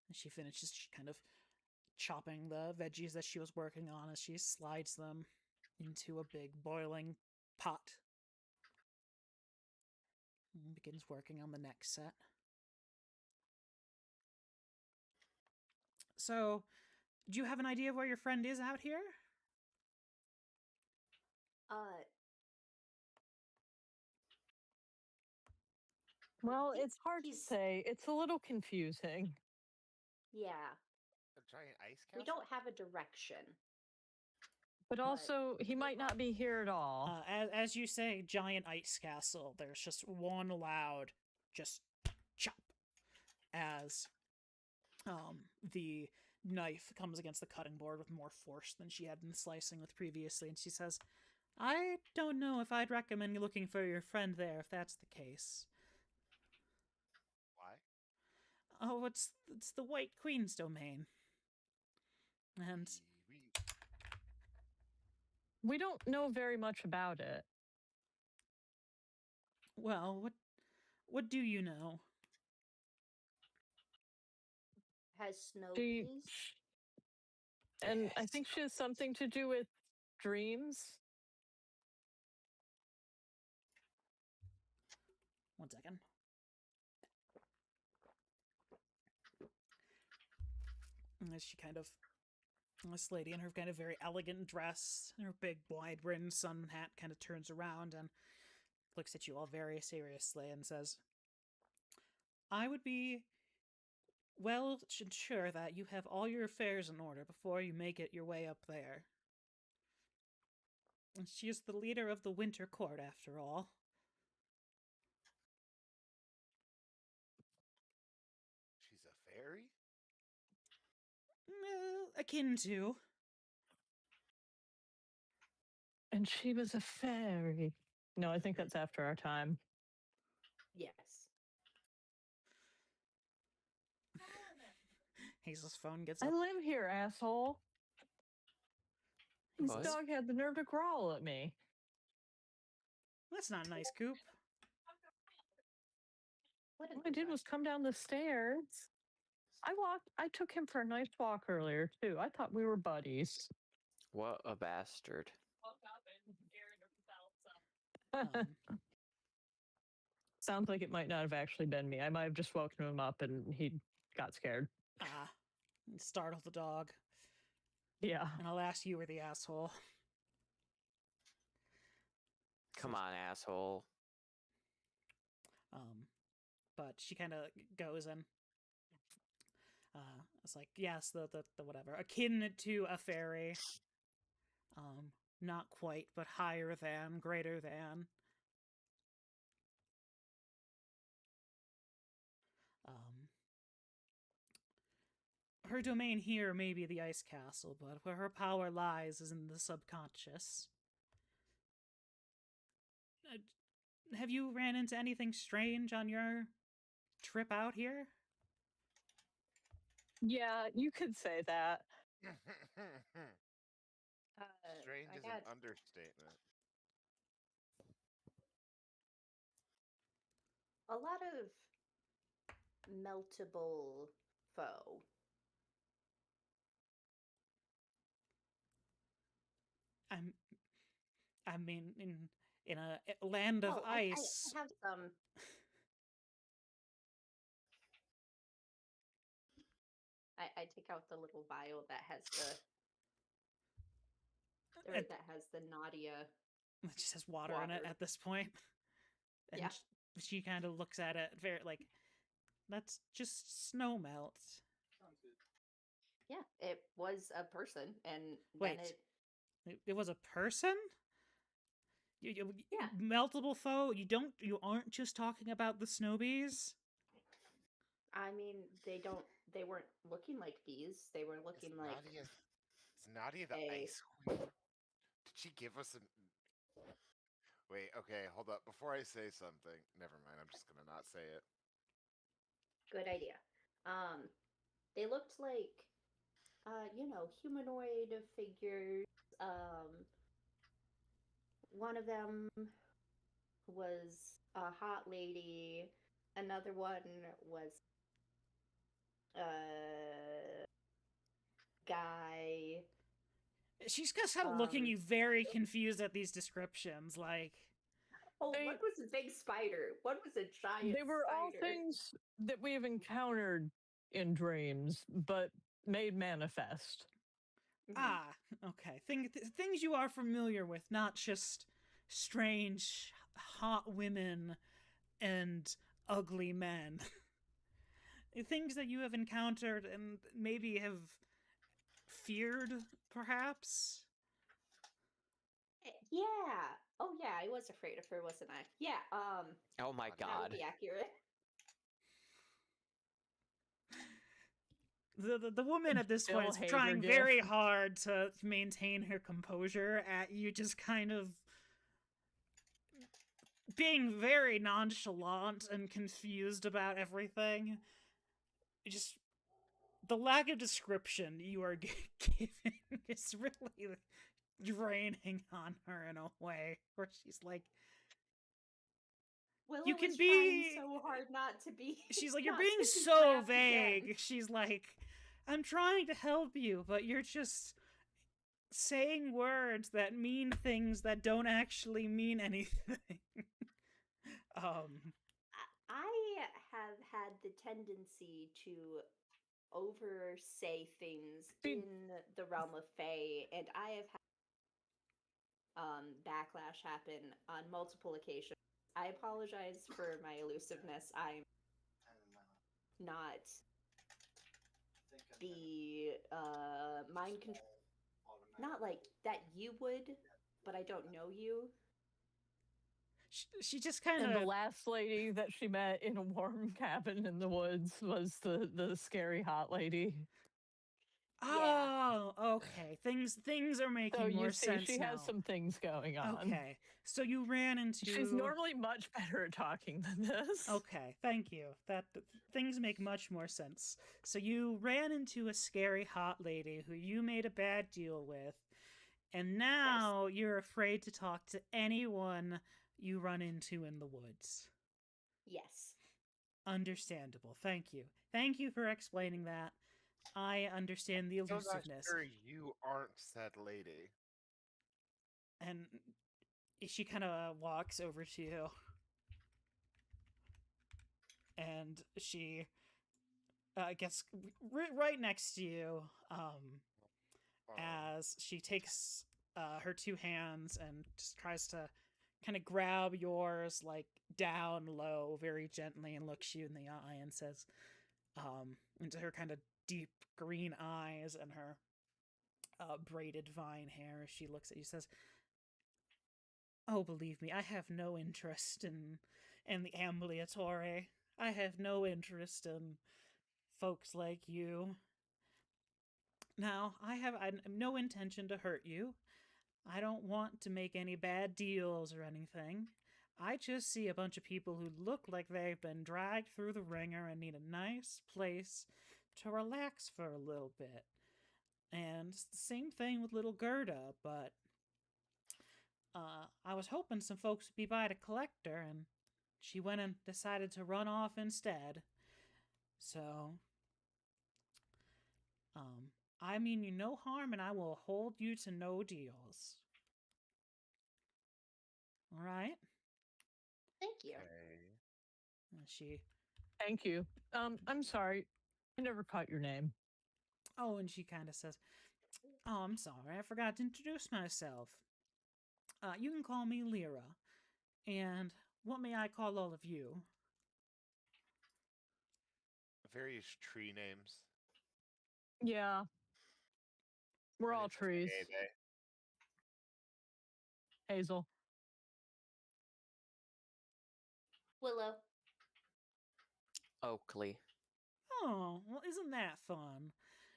And she finishes kind of chopping the veggies that she was working on as she slides them into a big boiling pot. And begins working on the next set. So, do you have an idea of where your friend is out here? Uh, Well, think it's hard to he's- say. It's a little confusing. yeah, A giant ice we castle? don't have a direction. But also, he might not be here at all. As you say, giant ice castle. There's just one loud, just chop, as the knife comes against the cutting board with more force than she had been slicing with previously, and she says, "I don't know if I'd recommend you looking for your friend there if that's the case. Why? Oh, it's the White Queen's domain, and We We don't know very much about it. well, what do you know?" Has snow She, bees? and I think she has something to do with dreams. One second. And as she kind of, this lady in her kind of very elegant dress, and her big wide-brimmed sun hat kind of turns around and looks at you all very seriously and says, "I would be well sure that you have all your affairs in order before you make it your way up there. And she is the leader of the Winter Court, after all." She's a fairy? Akin to. And she was a fairy. No, I think that's after our time. Yes. Hazel's phone gets I up. live here, asshole. This What? dog had the nerve to growl at me. That's not nice, Coop. What All I did was come down the stairs. I took him for a nice walk earlier, too. I thought we were buddies. What a bastard. Um, Sounds like it might not have actually been me. I might have just woken him up and he got scared. Startle the dog. Yeah. And alas, you were the asshole. Come on, asshole. But she kind of goes and it's like, yes, the whatever, akin to a fairy. Not quite, but higher than, greater than. Her domain here may be the ice castle, but where her power lies is in the subconscious. Have you ran into anything strange on your trip out here? Yeah, you could say that. Strange I is got an understatement. a lot of meltable foe. I mean, in a land of Oh, ice. I have some. I take out the little vial that has the And- that has the Nadia. It just has water in it Water. at this point. And Yeah. she kind of looks at it very like, that's just snow melt. Yeah, it was a person, and Wait. then It was a person? Yeah. Meltable foe? You aren't just talking about the snow bees? I mean, they weren't looking like bees. They were looking like Is Nadia the a- ice queen? Did she give us an... Wait, okay, hold up. Before I say something, never mind. I'm just gonna not say it. good idea. They looked like, humanoid figures. One of them was a hot lady. Another one was a guy. She's just kind of looking Um, you very confused at these descriptions, like... Oh, They- one was a big spider. One was a giant They were all spider. things that we've encountered in dreams, but made manifest. Mhm. Ah, okay. Things you are familiar with, not just strange, hot women and ugly men. Things that you have encountered and maybe have feared, perhaps? Yeah. Oh yeah, I was afraid of her, wasn't I? Yeah. Oh my That That god. would be accurate. The woman at this point Bill is Hader trying gif. very hard to maintain her composure at you, just kind of being very nonchalant and confused about everything. Just the lack of description you are giving is really draining on her in a way where she's like, Willow you can is trying be. so hard not to be. She's like, you're not being to be so trapped again." vague. She's like, I'm trying to help you, but you're just saying words that mean things that don't actually mean anything. I have had the tendency to oversay things See- in the realm of Fae, and I have had backlash happen on multiple occasions. I apologize for my elusiveness. I'm And not think I'm the mind control. Not like that you would, but I don't know you. she just kind And the of. last lady that she met in a warm cabin in the woods was the scary hot lady. Oh, okay. Things are making So you more see, sense she now. has some things going on. Okay, so you ran into. She's normally much better at talking than this. Okay, thank you. That things make much more sense. So you ran into a scary hot lady who you made a bad deal with, and now you're afraid to talk to anyone you run into in the woods. Yes. Understandable. Thank you. Thank you for explaining that. I understand the I'm not elusiveness. sure you aren't said lady. And she kind of walks over to you. And she gets right next to you as she takes her two hands and just tries to kind of grab yours like down low very gently and looks you in the eye and says into her kind of deep green eyes and her braided vine hair as she looks at you, says, oh, believe me, I have no interest in the ambulatory. I have no interest in folks like you. Now, I have no intention to hurt you. I don't want to make any bad deals or anything. I just see a bunch of people who look like they've been dragged through the ringer and need a nice place to relax for a little bit. And it's the same thing with little Gerda, but I was hoping some folks would be by to collect her, and she went and decided to run off instead. So, I mean you no harm, and I will hold you to no deals. All right? Thank you. Okay. And she, Thank you. I'm sorry. I never caught your name. oh, and she kind of says, oh, I'm sorry, I forgot to introduce myself. You can call me Lyra. And what may I call all of you? Various tree names. Yeah. We're My all name's trees. Mayday. Hazel. Willow. Oakley. Oh, well, isn't that fun?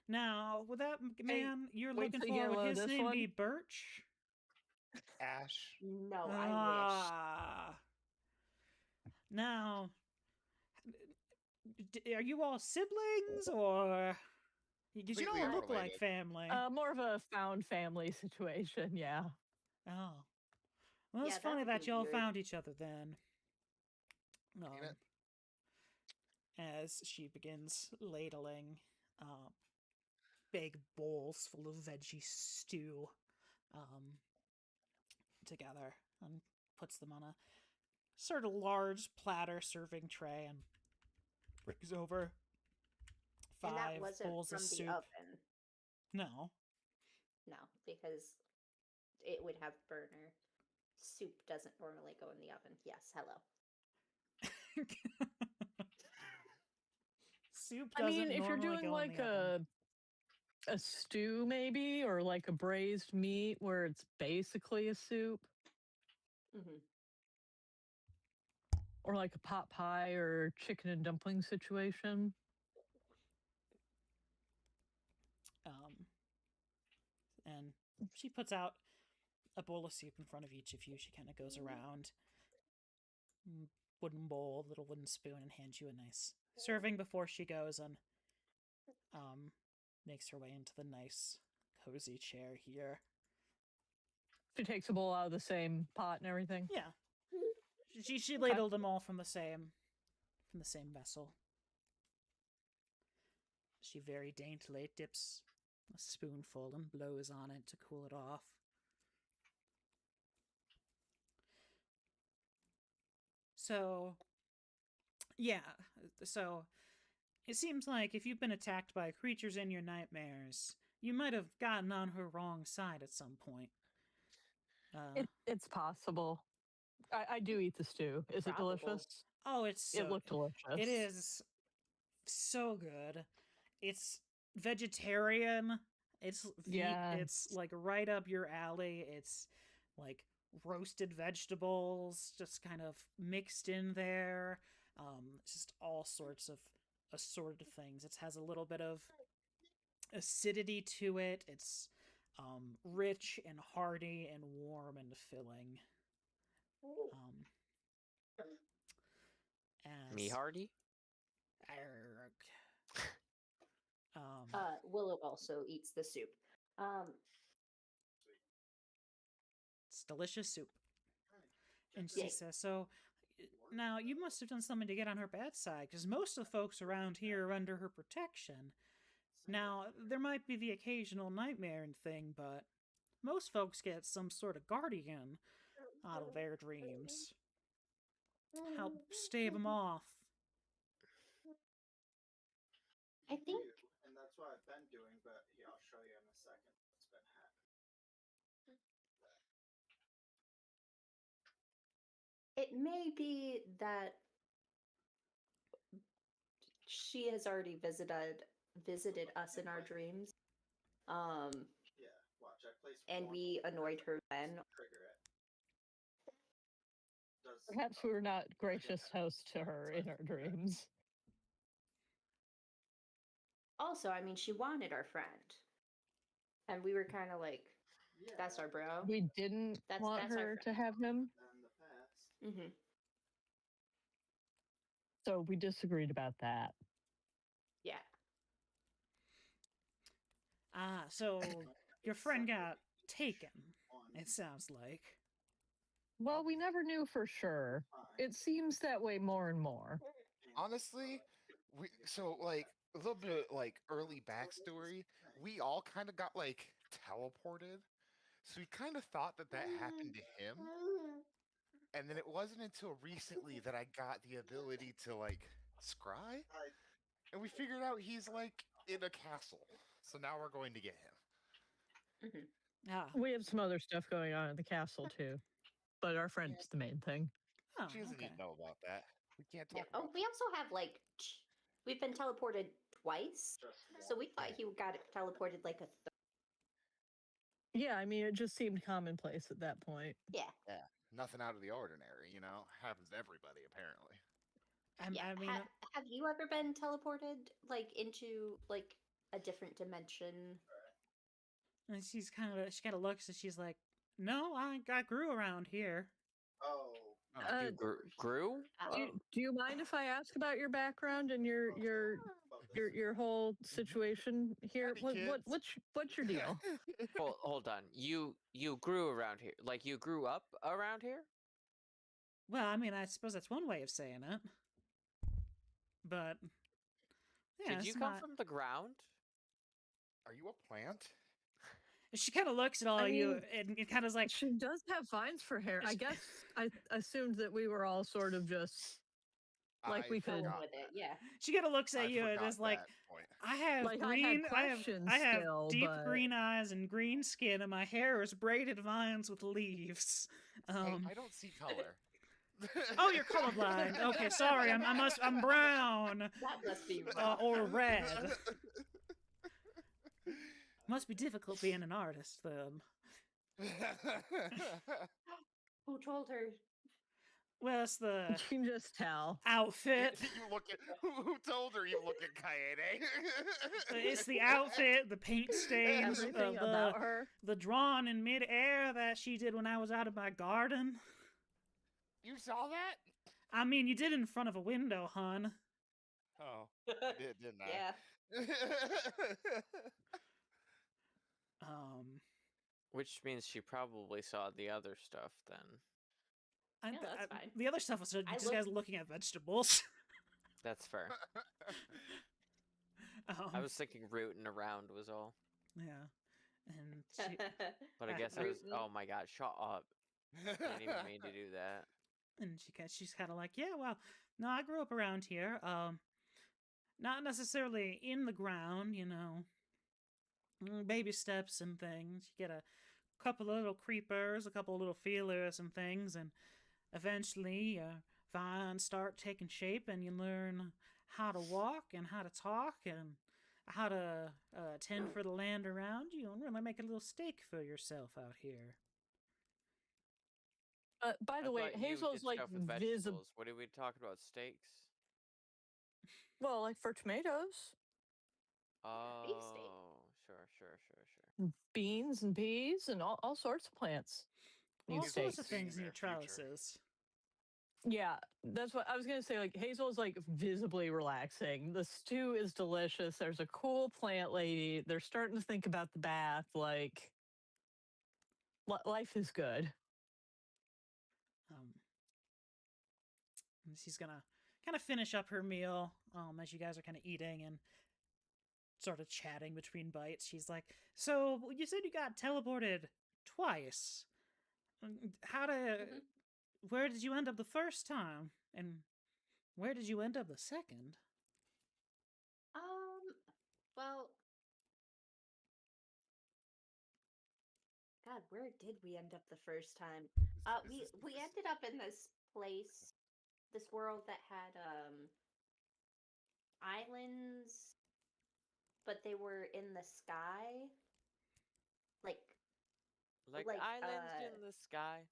Now, would that man you're wait looking till you hear for, would Lo, his this name one. be Birch? Ash. No, I Ah. Now, are you all siblings, or because you Completely don't look like unrelated. family? More of a found family situation, yeah. Oh, well, it's Yeah, that funny would that be y'all weird. found each other then. it? As she begins ladling big bowls full of veggie stew together and puts them on a sort of large platter serving tray and brings over And that 5 wasn't bowls from of the soup. oven. No. No, because it would have burner. Soup doesn't normally go in the oven. Yes, hello. Soup I doesn't mean, if you're normally doing go in like the oven. a stew maybe, or like a braised meat where it's basically a soup, Hmm. or like a pot pie or chicken and dumpling situation. And she puts out a bowl of soup in front of each of you. She kind of goes around, wooden bowl, little wooden spoon, and hands you a nice serving before she goes and makes her way into the nice, cozy chair here. She takes a bowl out of the same pot and everything. Yeah, she ladled them all from the same vessel. She very daintily dips a spoonful and blows on it to cool it off. So, yeah, so it seems like if you've been attacked by creatures in your nightmares, you might have gotten on her wrong side at some point. It's possible. I do eat the stew. Is it Probable. delicious? Oh, it's so, It looked delicious. It is so good. It's vegetarian. It's Yeah. It's like right up your alley. It's like roasted vegetables just kind of mixed in there. Just all sorts of assorted things. It has a little bit of acidity to it. It's rich and hearty and warm and filling. Me As hardy? Willow also eats the soup. It's delicious soup. And Check she Yay. says, so now you must have done something to get on her bad side, because most of the folks around here are under her protection. Now, there might be the occasional nightmare and thing, but most folks get some sort of guardian out of their dreams. Help stave them off. I think and that's what I've been doing, but here, I'll show you in a second what's been happening. it may be that she has already visited us in our dreams. Yeah, watch. I place And one we annoyed her then. trigger it. Does, Perhaps we were not gracious hosts to her in our dreams. Also, I mean, she wanted our friend, and we were kind of like, yeah, "That's our bro." We didn't want That's our her to friend. have him, in the past. Mm-hmm. so we disagreed about that. Yeah. So your friend got taken, On it sounds like. Well, we never knew for sure. time. It seems that way more and more. Honestly, so like a little bit of like early backstory. We all kind of got like teleported, so we kind of thought that happened to him. And then it wasn't until recently that I got the ability to like scry, and we figured out he's like in a castle. So now we're going to get him. Mm-hmm. We have some other stuff going on at the castle too, but our friend's the main thing. Oh, She doesn't okay. even know about that. We can't Yeah. talk Oh, about we also have like we've been teleported twice, so we thought he got teleported like a Yeah, I mean, it just seemed commonplace at that point. yeah. nothing out of the ordinary, you know? Happens to everybody, apparently. Yeah. I mean, Have you ever been teleported like into like a different dimension? and she kind of looks and she's like, "No, I grew around here." Oh. Oh, You grew? Do you mind if I ask about your background and your whole situation here? Howdy, kids. What's your deal? Hold on. You grew around here. Like you grew up around here? Well, I mean, I suppose that's one way of saying it. But yeah, Did you it's come not- from the ground? Are you a plant? She kind of looks at all I you mean, and kind of like, She does have vines for hair. I guess I assumed that we were all sort of just Like we Go could- forgot with it. that. Yeah. She kind of looks I at you and forgot is like, that point. I have Like, I had green, questions I have still, deep but- green eyes and green skin, and my hair is braided vines with leaves. Hey, I don't see color. Oh, you're colorblind. Okay, sorry. I'm brown That must be rough. or red. Must be difficult being an artist then. Who told her? Well, it's the You can just tell. outfit. You look at who told her you look at Kaede? It's the outfit, the paint stains, Everything about her. the drawing in midair that she did when I was out of my garden. You saw that? I mean, you did in front of a window, hun. Oh, I did, didn't I? Yeah. Which means she probably saw the other stuff then. Yeah, that's fine. The other stuff was just I guys looking at vegetables. That's fair. I was thinking rooting around was all. Yeah, and she, But I guess I was. Rootin'. Oh my god! Shut up! I didn't even mean to do that. and she's kind of like, yeah, well, no, I grew up around here. Not necessarily in the ground, you know, baby steps and things. You get a couple of little creepers, a couple of little feelers and things, and eventually your vines start taking shape, and you learn how to walk and how to talk and how to tend for the land around you, and really make a little stake for yourself out here. By I the way, thought you Hazel's did like stuff with visible. vegetables. What did we talk about? Steaks. Well, like for tomatoes, Oh, Beef steak. sure. beans and peas, and all sorts of plants. Need All steak. sorts of Seeing things in your their future. trellises. Yeah, that's what I was gonna say. Like Hazel's like visibly relaxing. The stew is delicious. There's a cool plant lady. They're starting to think about the bath. Like life is good. And she's gonna kind of finish up her meal as you guys are kind of eating and sort of chatting between bites. She's like, so you said you got teleported twice. How to Mhm. where did you end up the first time, and where did you end up the second? Well, God, where did we end up the first time? We ended up in this place, this world that had islands, but they were in the sky. Like Like, Like, islands in the sky.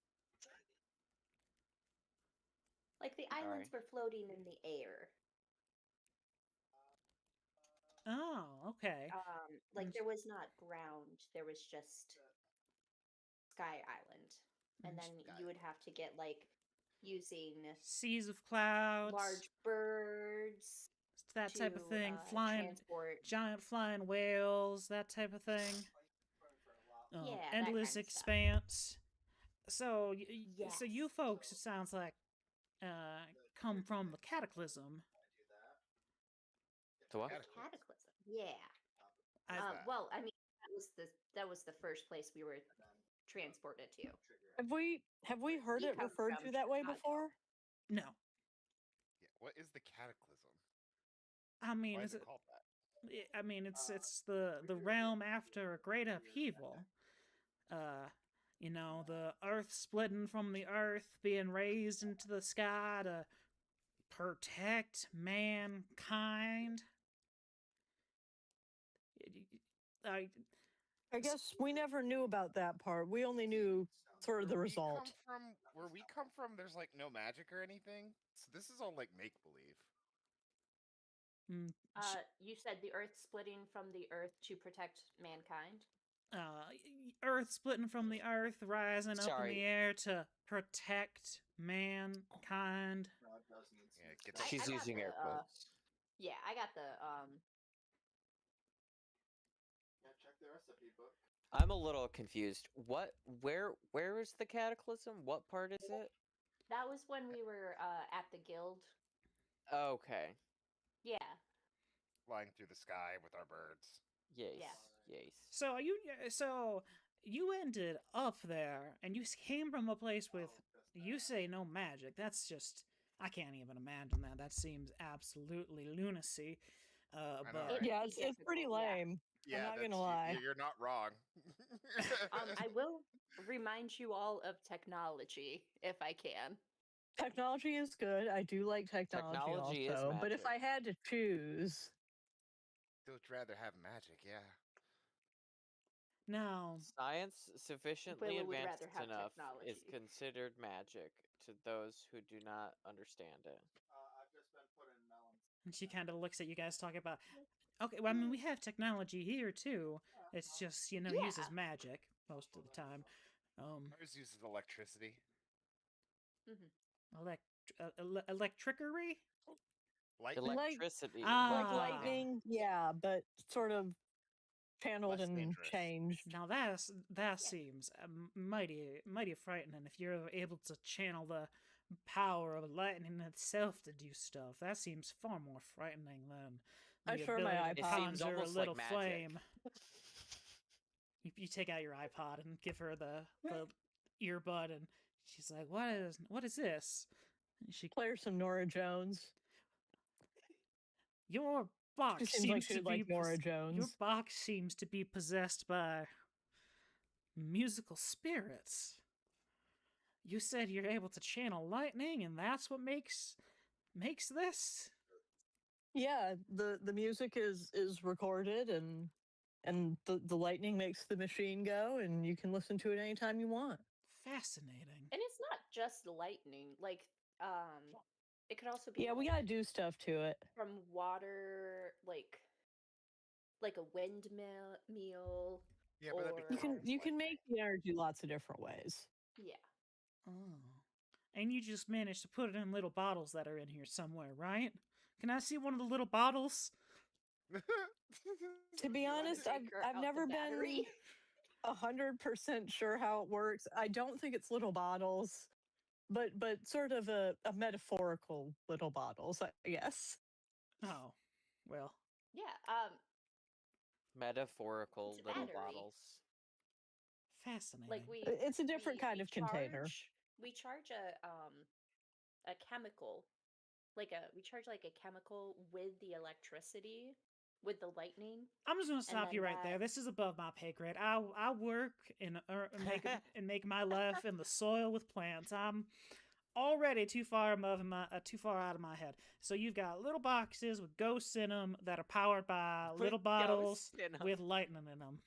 the Sorry. islands were floating in the air. Oh, okay. Like And- there was not ground, there was just Sky Island. And then you would have to get like using Seas of clouds, large birds that type of to, thing, flying transport. giant flying whales, that type of thing. Yeah, that Endless kinda stuff. expanse. So, so you Yes. folks, it sounds like, come from the Cataclysm. The what? Cataclysm. Yeah. I, Well, I mean that was the first place we were transported to. Have we heard We it come referred from to that way Chicago. before? no, Yeah, what is the cataclysm? I mean, Why is is it it? called that? I mean, it's the realm after a great upheaval. You know, the earth splitting from the earth, being raised into the sky to protect mankind. I guess we never knew about that part. We only knew sort of the result. Where we come from, there's like no magic or anything. So this is all like make believe. You said the earth splitting from the earth to protect mankind. Earth splitting from the earth, rising up in Sorry. the air to protect mankind. Yeah, get I- the She's got using the, air quotes. Yeah, I got the Yeah, check the recipe book. I'm a little confused. Where is the cataclysm? What part is it? that was when we were at the guild. Okay. Yeah. flying through the sky with our birds. Yes. Yeah. Yes. So you ended up there, and you came from a place with, you say no magic. That's just I can't even imagine that. That seems absolutely lunacy. I know, But right? Yeah, It'd be it's pretty difficult, yeah. lame. Yeah, I'm not that's gonna lie. You're not wrong. I will remind you all of technology if I can. Technology is good. I do like technology, Technology is also. But if magic. I had to choose, Still would rather have magic, yeah. now, Science sufficiently Willa would advanced rather have enough is technology. considered magic to those who do not understand it. I've just been put in melons. and she kind of looks at you guys talking about. Okay, well, I mean, we have technology here too. It's just uses Yeah. magic most of the time. Ours uses electricity. Electrickery. Lightning. Electricity. Ah. like lightning, yeah, but sort of channeled Less and dangerous. changed. Now that seems mighty frightening. If you're able to channel the power of lightning itself to do stuff, that seems far more frightening than I the sure my ability to It seems conjure a almost like little magic. flame. You take out your iPod and give her the earbud, and she's like, "What is this?" And she, Play her some Nora Jones. your She box seems like seems she to would be like Nora your Jones. box seems to be possessed by musical spirits. You said you're able to channel lightning, and that's what makes this. Yeah, the music is recorded, and the lightning makes the machine go, and you can listen to it anytime you want. Fascinating. And it's not just lightning. Like, it could also be Yeah, we gotta do stuff to it. from water, like a windmill. Yeah, but that'd be Or- You can lightning. make the energy lots of different ways. Yeah. Oh. And you just managed to put it in little bottles that are in here somewhere, right? Can I see one of the little bottles? To be You wanna honest, take her I've out never the been battery? 100% sure how it works. I don't think it's little bottles, but sort of a metaphorical little bottles, I guess. Oh, well, Yeah. Metaphorical It's a little battery. bottles. fascinating. Like we. It's a different we- kind we of container. We charge a chemical, we charge like a chemical with the electricity, with the lightning. I'm just gonna stop then you right there. that- This is above my pay grade. I work and make my life in the soil with plants. I'm already too far out of my head. So you've got little boxes with ghosts in them that are powered by With little bottles ghosts in 'em. with lightning in them.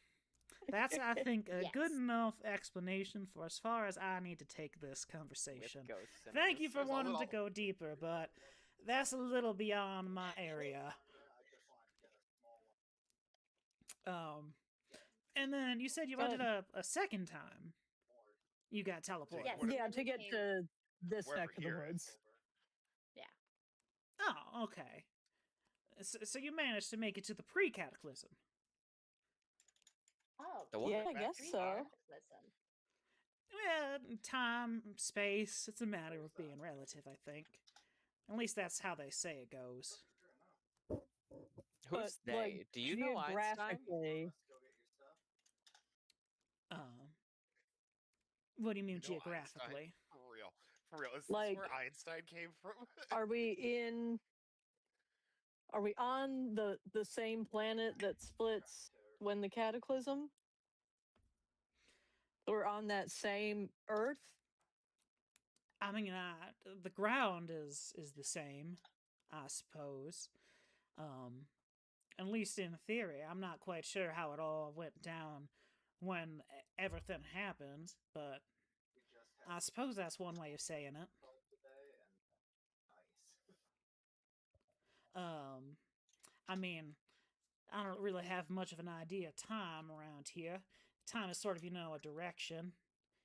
That's, I think, a good Yes. enough explanation for as far as I need to take this With conversation. ghosts in 'em. Thank you for There's a wanting to little- go deeper, but that's a little beyond my area. I just wanted to get a small one. And then you said you wanted a second time. You got teleported. Yes. Yeah, then to we get came- to this Wherever neck of the here is. woods. Oh, okay. So you managed to make it to the pre-cataclysm. Oh, The what? Yeah, I Back guess in so. time. Listen. Well, time, space, it's a matter of being relative, I think. At least that's how they say it goes. Who's But, they? like, Do you know Einstein? geographically, Let's go get your stuff. What do you mean You know Einstein? geographically? For real. For real. Is Like- this where Einstein came from? are we on the same planet that splits when the cataclysm? We're on that same Earth? I mean, the ground is the same, I suppose. At least in theory. I'm not quite sure how it all went down when everything happened, but We just had I suppose that's one way of saying it. salt today and ice. I mean, I don't really have much of an idea of time around here. Time is sort of, a direction.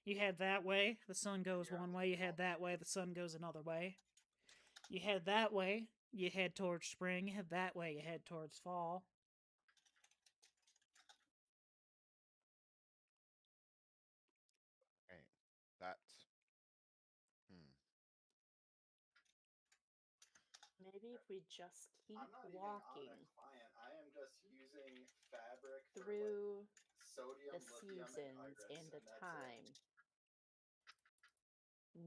You head that way, the sun goes one way. You head that way, the sun goes another way. You head that way, you head towards spring. You head that way, you head towards fall. Right. That's. Maybe if we just keep I'm not even walking on a client. I am just using fabric for, through like, sodium, the lithium, seasons and, and the that's it. time,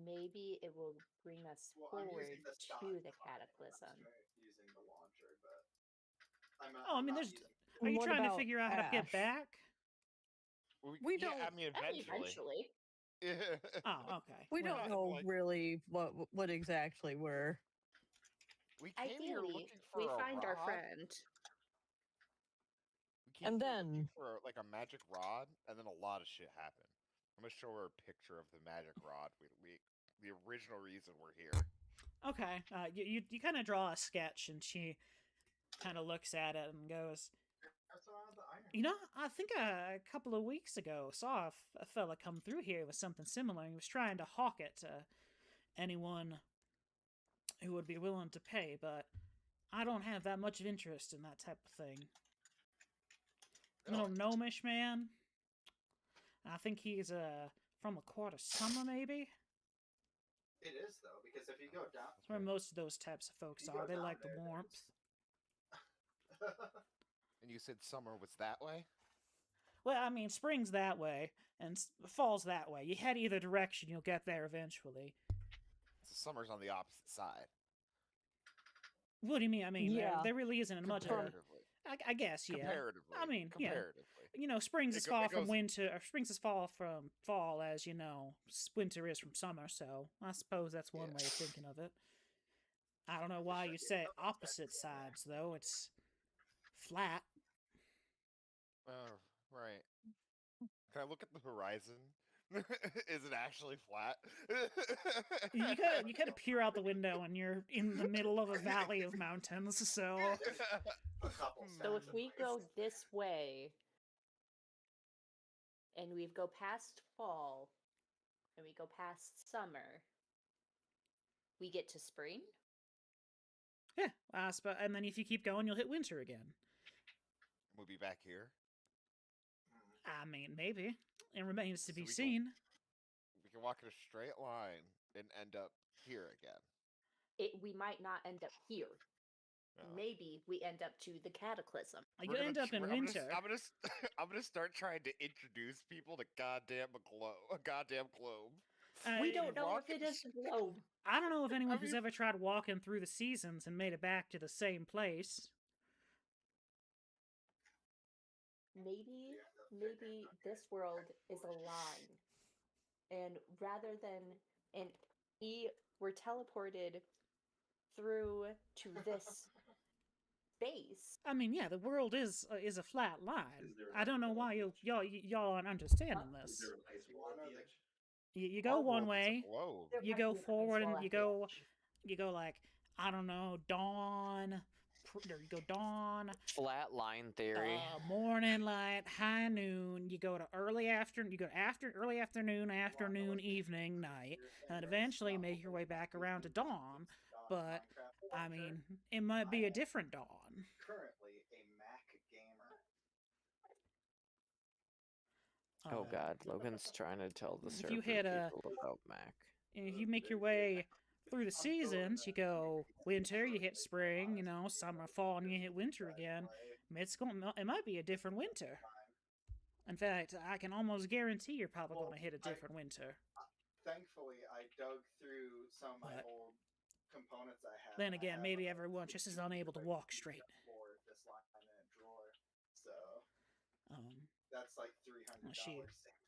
maybe it will bring us Well, I'm forward using the stock to the clock, I'm cataclysm. using the launcher, but I'm Oh, I I'm mean, not there's. using Are you What trying to about figure out how to get Ash? back? We yeah, I don't- mean, I mean, eventually. eventually. Oh, okay. We well, don't not, know like- really what exactly we're. We came here Ideally, looking for we a find our rod. friend. We came And here looking then- for like a magic rod, and then a lot of shit happened. I'm gonna show her a picture of the magic rod. We the original reason we're here. Okay. You kind of draw a sketch, and she kind of looks at it and goes, That's around the iron. "You know, I think a couple of weeks ago saw a fella come through here with something similar. He was trying to hawk it to anyone who would be willing to pay, but I don't have that much of interest in that type of thing. Little gnomish man. I think he's from the court of summer, maybe. It is though, because if you go down, That's where most of those types of folks You are. go They down like the there, there's- warmth. And you said summer was that way? Well, I mean, spring's that way, and fall's that way. You head either direction, you'll get there eventually. So summer's on the opposite side. What do you mean? I mean, Yeah. there really isn't much of a... Comparatively. I guess, yeah. Comparatively. I mean, yeah. comparatively. You know, spring's It as go- far it from goes- winter, or spring's as far from fall as, you know, winter is from summer, so I suppose that's one Yeah. way of thinking of it. I don't know why you say opposite sides, though. It's flat. Oh, right. Can I look at the horizon? Is it actually flat? You kind of peer out the window, and you're in the middle of a valley of mountains, so... a couple. So if steps we away go from this way, and we go past fall, and we go past summer, we get to spring? Yeah, and then if you keep going, you'll hit winter again. We'll be back here. I mean, maybe. It remains to So be we go- seen. We can walk in a straight line and end up here again. We might not end up here. Oh. Maybe we end up to the cataclysm. We're You gonna end up in I'm gonna winter. I'm gonna, I'm gonna start trying to introduce people to a goddamn globe. We I- don't know walk if it in is a globe. I don't know if anyone who's mean- ever tried walking through the seasons and made it back to the same place. Maybe this world is a line. And rather than and we were teleported through to this space. I mean, yeah, the world is a flat line. Is there I don't know an why ice y'all aren't understanding Is this. there an ice wall at the edge? You Our go one world is a way, globe. There you might go be an ice forward, wall and at the edge. you go like, I don't know, dawn, or you go dawn, Flat line theory. morning light, high noon. You go to early afternoon. You go to early afternoon, evening, night, and eventually make your way back around to dawn. But I mean, it might be a different dawn. Currently a Mac gamer. Oh Uh, god, Logan's trying to tell the if server you hit a- people about Mac. If you make your way through the seasons, you go winter, you hit spring, you know, summer, fall, and you hit winter again. It might be a different winter. In fact, I can almost guarantee you're probably Well, going to hit a different winter. Thankfully, I dug through some of my But- old components I have. Then I again, have maybe a everyone just is PC unable to that I walk can straight. afford this line in a drawer. So Um, that's like $300. she saved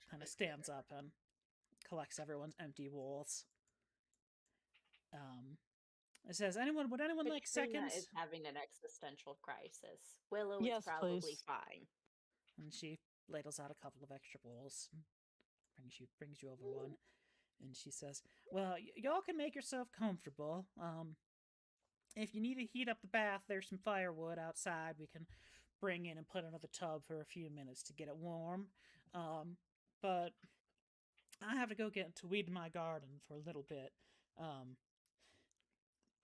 kind right of stands there. up and collects everyone's empty walls. It says, would anyone like Katrina seconds? is having an existential crisis. Willow Yes, is probably please. fine. And she ladles out a couple of extra walls, and brings you over one, and she says, "Well, y'all can make yourself comfortable. If you need to heat up the bath, there's some firewood outside. We can bring in and put another tub for a few minutes to get it warm. But I have to go get to weed my garden for a little bit.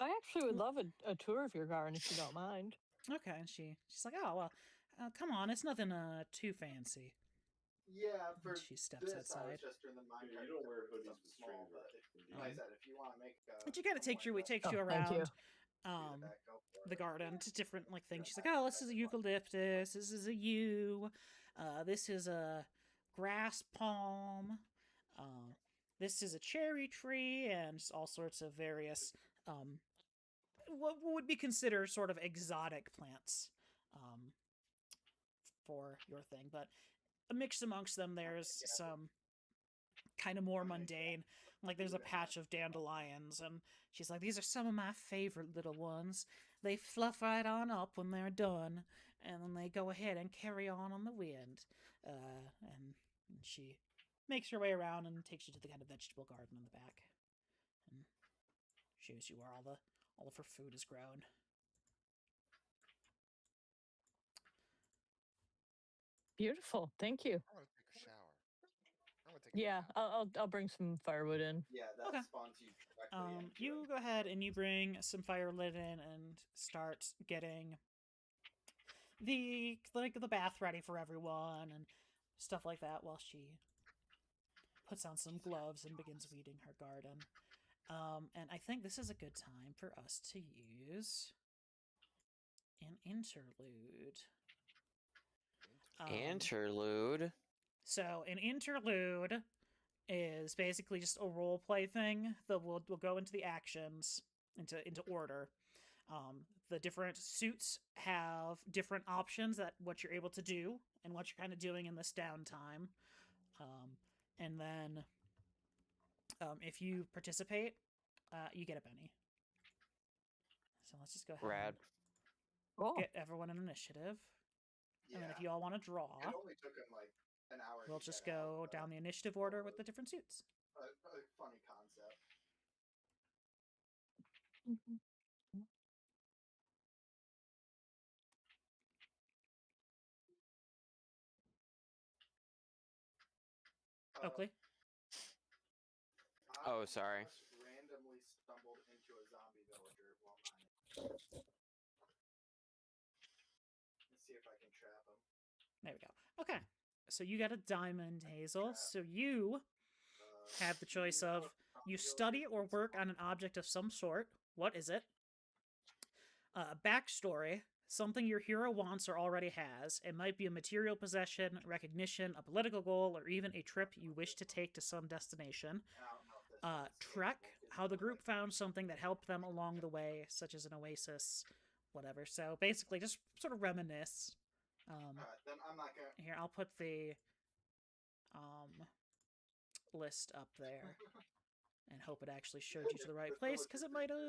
I actually would love a tour of your garden if you don't mind. Okay." And she's like, "Oh well, come on, it's nothing too fancy." Yeah, for And she steps this, I outside. was just doing the Yeah, minecart you don't wear because hoodies it's with small, strings but up. if, like I said, if you want to make But you gotta takes you Oh, around thank you. the garden to different like things. She's like, "Oh, this is a eucalyptus. This is a yew. This is a grass palm. this is a cherry tree and just all sorts of various what would be considered sort of exotic plants for your thing. But mixed amongst them, there's some kind of more mundane. Like there's a patch of dandelions, and she's like, "These are some of my favorite little ones. They fluff right on up when they're done, and then they go ahead and carry on the wind." And she makes her way around and takes you to the kind of vegetable garden in the back, and shows you where all of her food is grown. Beautiful. Thank you. I want to take a shower. I'm gonna take a Yeah, nap. I'll bring some firewood in. Yeah, that Okay. spawns you directly into You it. go ahead and you bring some fire lit in and start getting the bath ready for everyone and stuff like that while she puts on some gloves and begins weeding her garden. And I think this is a good time for us to use an interlude. Interlude. So an interlude is basically just a role play thing that we'll go into the actions into order. The different suits have different options that what you're able to do and what you're kind of doing in this downtime. And then if you participate, you get a penny. So let's just go ahead Rad. and Cool. get everyone an initiative. And then if you all want to draw, It only took him like an hour. we'll to just get out, go but down the initiative order with the different suits. a funny concept. Oakley? Oh, sorry. Just randomly stumbled into a zombie villager while mining. Let's see if I can trap him. There we go. Okay. So you got a diamond, Hazel. So you have the choice of you study or work on an object of some sort. What is it? Backstory. Something your hero wants or already has. It might be a material possession, recognition, a political goal, or even a trip you wish to take to some destination. And I don't know if this one's Trek. capable, How the but, group found something that helped them along the way, such as an oasis, whatever. So basically, just sort of reminisce. Alright, then I'm not gonna. Here, I'll put the list up there and hope it actually showed you to the right place, because it might have.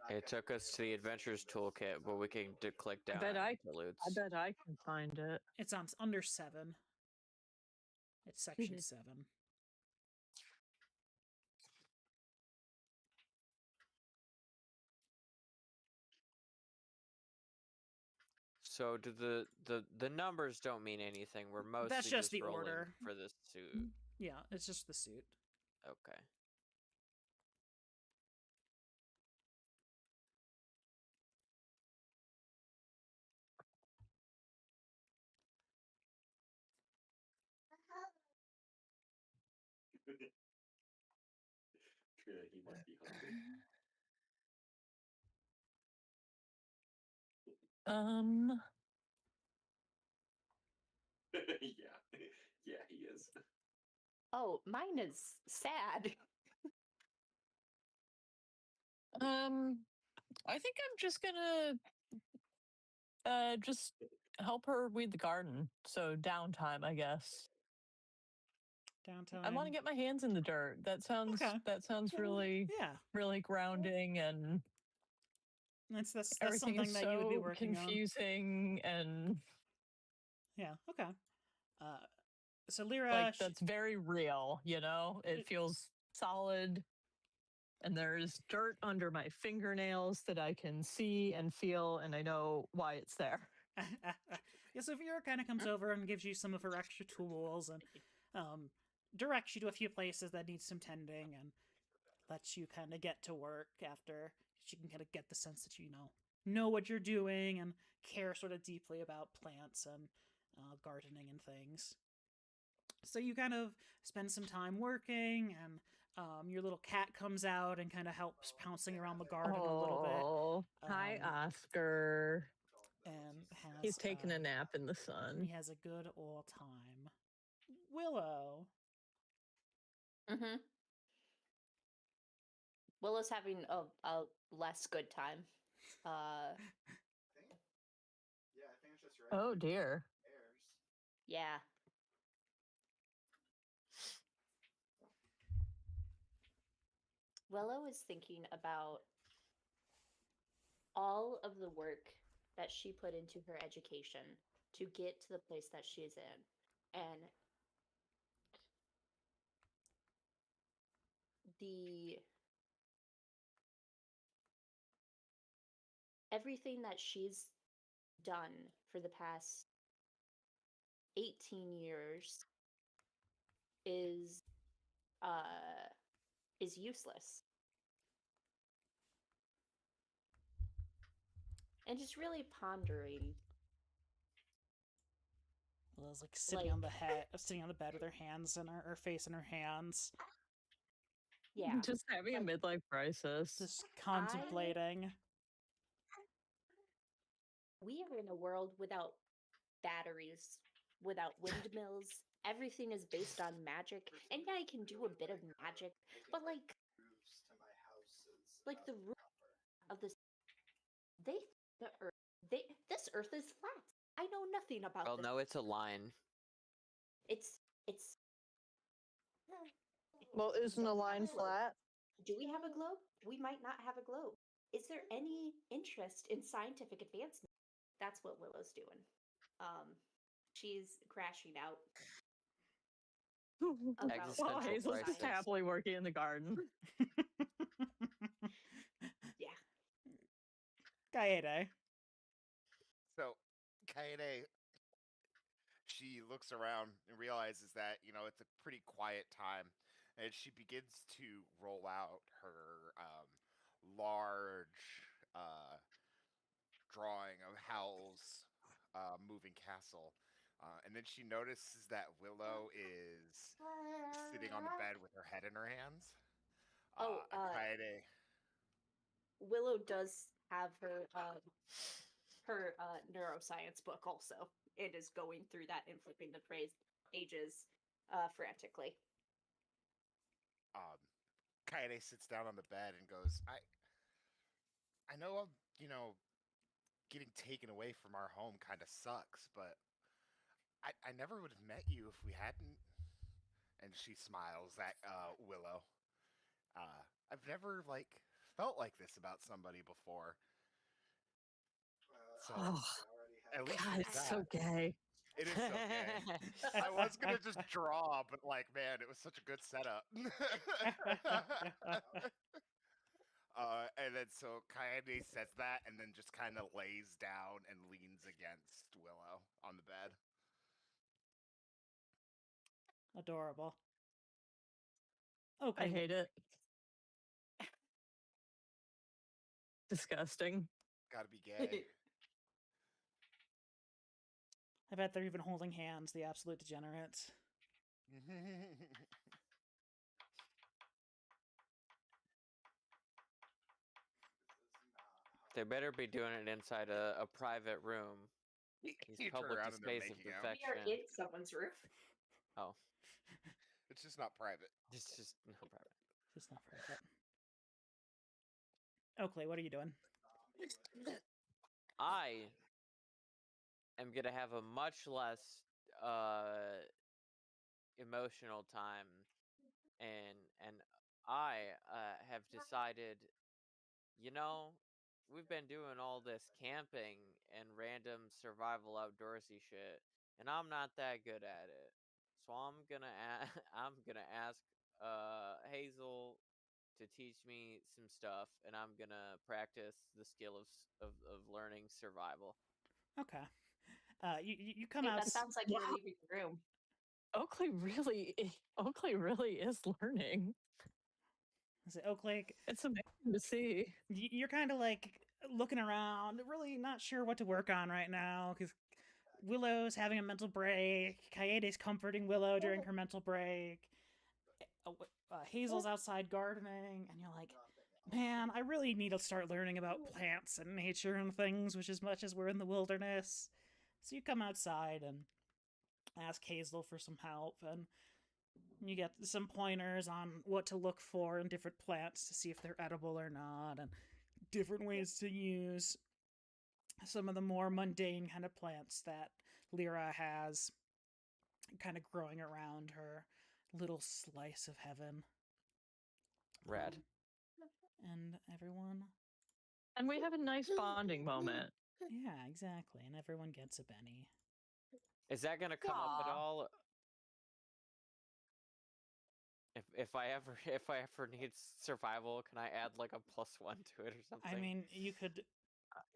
It took us to the Adventures Toolkit, but we can click down bet on I interludes. bet I can find it. It's on under 7. It's section 7. So do the numbers don't mean anything. We're mostly That's just the rolling order. for the suit. Yeah, it's just the suit. Okay. Trina, he must be hungry. Yeah, he is. Oh, mine is sad. I think I'm just gonna just help her weed the garden. So downtime, I guess. Downtime. I want to get my hands in the dirt. That sounds really Yeah, really grounding, and that's everything something is that so you would be working confusing and on. Yeah. Okay. So Lyra, like that's very real. You know, it feels solid. And there's dirt under my fingernails that I can see and feel, and I know why it's there. yeah, so Vera kind of comes over and gives you some of her extra tools and directs you to a few places that need some tending and lets you kind of get to work after she can kind of get the sense that you know what you're doing and care sort of deeply about plants and gardening and things. So you kind of spend some time working, and your little cat comes out and kind of helps pouncing around the garden a little bit. Oh, hi, Oscar. And has, He's taking a nap in the sun. He has a good old time. Willow. Mm-hmm. Willow's having a less good time. I think, yeah, I think it's just right. Oh dear. Airs. Yeah. Willow is thinking about all of the work that she put into her education to get to the place that she is in. And everything that she's done for the past 18 years is useless. And just really pondering. Willow's like sitting on the Like- sitting on the bed with her hands in her face in her hands, Yeah. Just having a midlife crisis. just contemplating. We are in a world without batteries, without windmills. Everything is based on magic. And yeah, I can do a bit of magic, but like Roofs to my houses. Like the roof of this this earth is flat. I know nothing about Well, this. no, it's a line. It's Well, isn't a line flat? Do we have a globe? We might not have a globe. Is there any interest in scientific advancement? That's what Willow's doing. She's crashing out. about Existential Well, Hazel's just crisis. happily working in the garden. Yeah. Kaede. So, Kaede, she looks around and realizes that, it's a pretty quiet time. And she begins to roll out her large drawing of Howl's moving castle. And then she notices that Willow is sitting on the bed with her head in her hands. Kaede, Willow does have her neuroscience book also. It is going through that and flipping the pages frantically. Kaede sits down on the bed and goes, I know I'm, getting taken away from our home kind of sucks, but I never would have met you if we hadn't. And she smiles at Willow. I've never felt like this about somebody before. So Oh, at least God, there's it's so that. gay. It is so gay. I was gonna just draw, but man, it was such a good setup. And then so Kaede says that, and then just kind of lays down and leans against Willow on the bed. Adorable. I Okay. hate it. Disgusting. Gotta be gay. I bet they're even holding hands, the absolute degenerates. They better be doing it inside a private room. You These turn public around and they're displays of making out. We are perfection. in someone's roof. Oh, It's just not private. it's just no private. Just not for that. Oakley, what are you doing? I am gonna have a much less emotional time, and I have decided, we've been doing all this camping and random survival outdoorsy shit, and I'm not that good at it. So I'm gonna I'm gonna ask Hazel to teach me some stuff, and I'm gonna practice the skill of learning survival. Okay. You come Hey, out. that sounds like you're leaving the room. Oakley really is learning. Oakley, It's amazing to see. you're kind of looking around, really not sure what to work on right now because Willow's having a mental break. Kaede's comforting Willow during her mental break. Hazel's outside gardening, and you're like, man, I really need to start learning about plants and nature and things, which as much as we're in the wilderness. So you come outside and ask Hazel for some help, and You get some pointers on what to look for in different plants to see if they're edible or not, and different ways to use some of the more mundane kind of plants that Lyra has kind of growing around her little slice of heaven. Rad. And everyone, And we have a nice bonding moment. yeah, exactly. And everyone gets a Benny. Is that gonna come up at Aw. all? If I ever need survival, can I add like a +1 to it or something? I mean, you could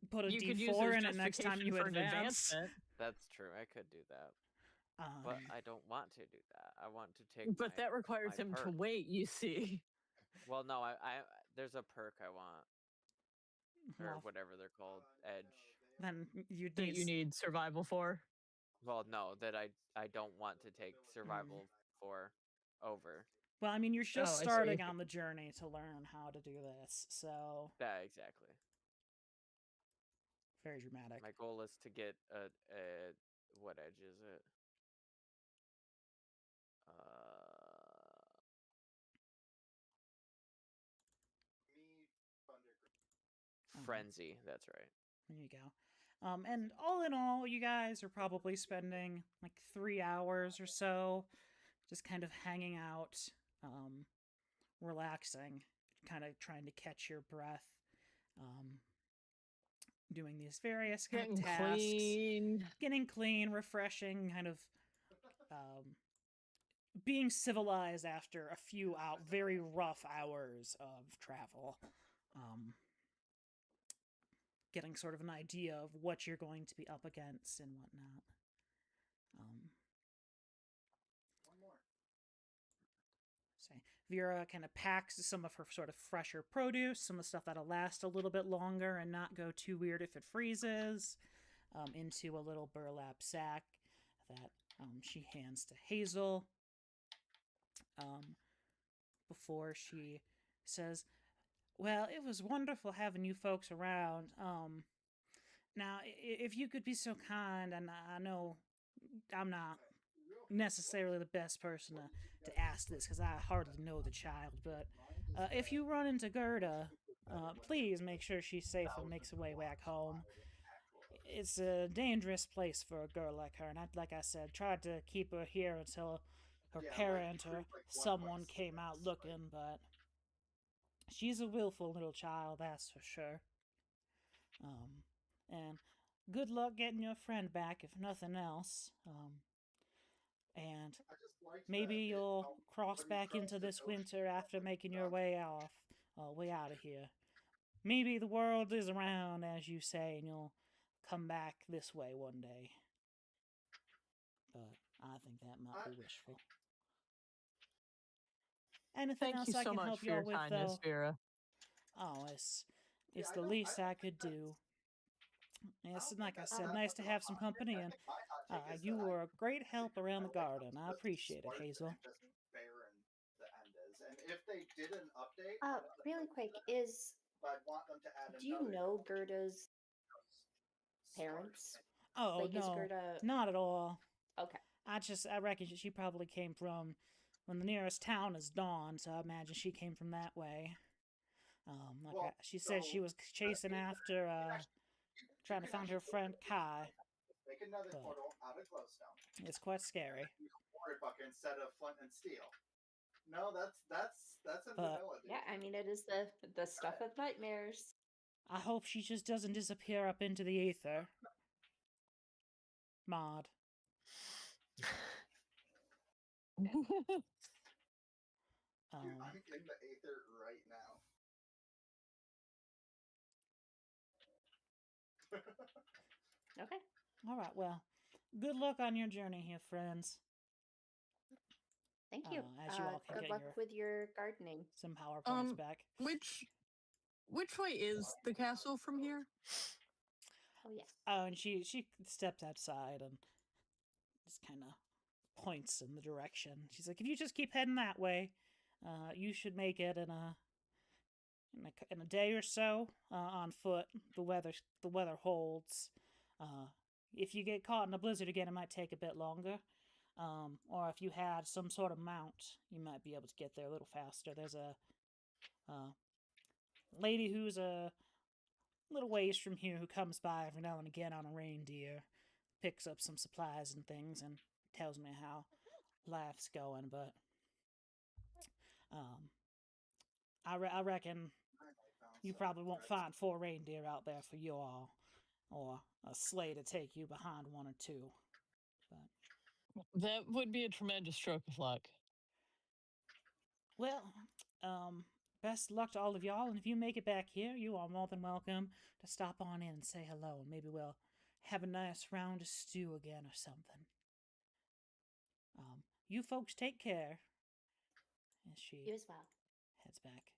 put a You could use D4 it in as it next time justification you for an advance. advancement. That's true. I could do that, but I don't want to do that. I want to take. But that requires my him to perk. wait, you see. Well, no, I there's a perk I want, or Well, whatever they're called, edge. then you That you need survival for. Well, no, that I don't want to take Mm. survival for over. Well, I mean, you're Oh, just I starting see. on the journey to learn how to do this, so Yeah, exactly. very dramatic. My goal is to get a what edge is it? Me, Thunder. Frenzy. That's right. There you go. And all in all, you guys are probably spending like 3 hours or so just kind of hanging out, relaxing, kind of trying to catch your breath, doing these various kind Getting of tasks. clean. Getting clean, refreshing, kind of being civilized after a few very rough hours of travel. Getting sort of an idea of what you're going to be up against and whatnot. One more. Say, Vera kind of packs some of her sort of fresher produce, some of the stuff that'll last a little bit longer and not go too weird if it freezes, into a little burlap sack that she hands to Hazel. Before she says, "Well, it was wonderful having you folks around. Now, if you could be so kind, and I know I'm not necessarily the best person to ask this because I hardly know the child, but if you run into Gerda, please make sure she's safe and makes her way back home. It's a dangerous place for a girl like her, and like I said, tried to keep her here until her parent or someone came out looking, but she's a willful little child, that's for sure. And good luck getting your friend back, if nothing else. And I just like maybe that you'll it- cross when you back cross into the this ocean, winter after it's making your not- way out of here. Maybe the world is around, as you say, and you'll come back this way one day. But I think that might be wishful. Anything Thank else you I so can much help for your y'all with, kindness, though? Vera. Oh, it's Yeah, the I least I think could that's- do. I It's don't like think I that's said, that nice much to of a have some hot take. company, I and think my hot take is you that I were a great help around the like how garden. I appreciate it, sparse Hazel. and just barren the end is. And if they did an update, Really quick, is I'd want them to add do you another know element Gerda's sparse. parents? Oh, Like, is no, Gerda not at all. okay? I reckon she probably came from when the nearest town is Dawn, so I imagine she came from that way. Well, She said she so, was chasing after, trying to you find can her actually friend Kai. make another but- portal out of glowstone. It's quite scary. Use a water bucket instead of flint and steel. No, that's in But- vanilla. Dude. Yeah, I mean it is the stuff of nightmares. I hope she just doesn't disappear up into the ether. Maud. Dude, Um, I'm in the aether right now. Okay. all right, well, good luck on your journey here, friends. Thank you. As you all can Good get luck your- with your gardening. Some power points Um, back. Which way is the castle from here? Oh yes. Oh, and she steps outside and just kind of points in the direction. She's like, "If you just keep heading that way, you should make it in a day or so on foot. The weather holds. If you get caught in a blizzard again, it might take a bit longer. Or if you had some sort of mount, you might be able to get there a little faster. There's a lady who's a little ways from here who comes by every now and again on a reindeer, picks up some supplies and things, and tells me how life's going. But I reckon you probably won't find 4 reindeer out there for you all, or a sleigh to take you behind 1 or 2. But That would be a tremendous stroke of luck. well, best luck to all of y'all, and if you make it back here, you are more than welcome to stop on in and say hello, and maybe we'll have a nice round of stew again or something. You folks take care. As she You as well. heads back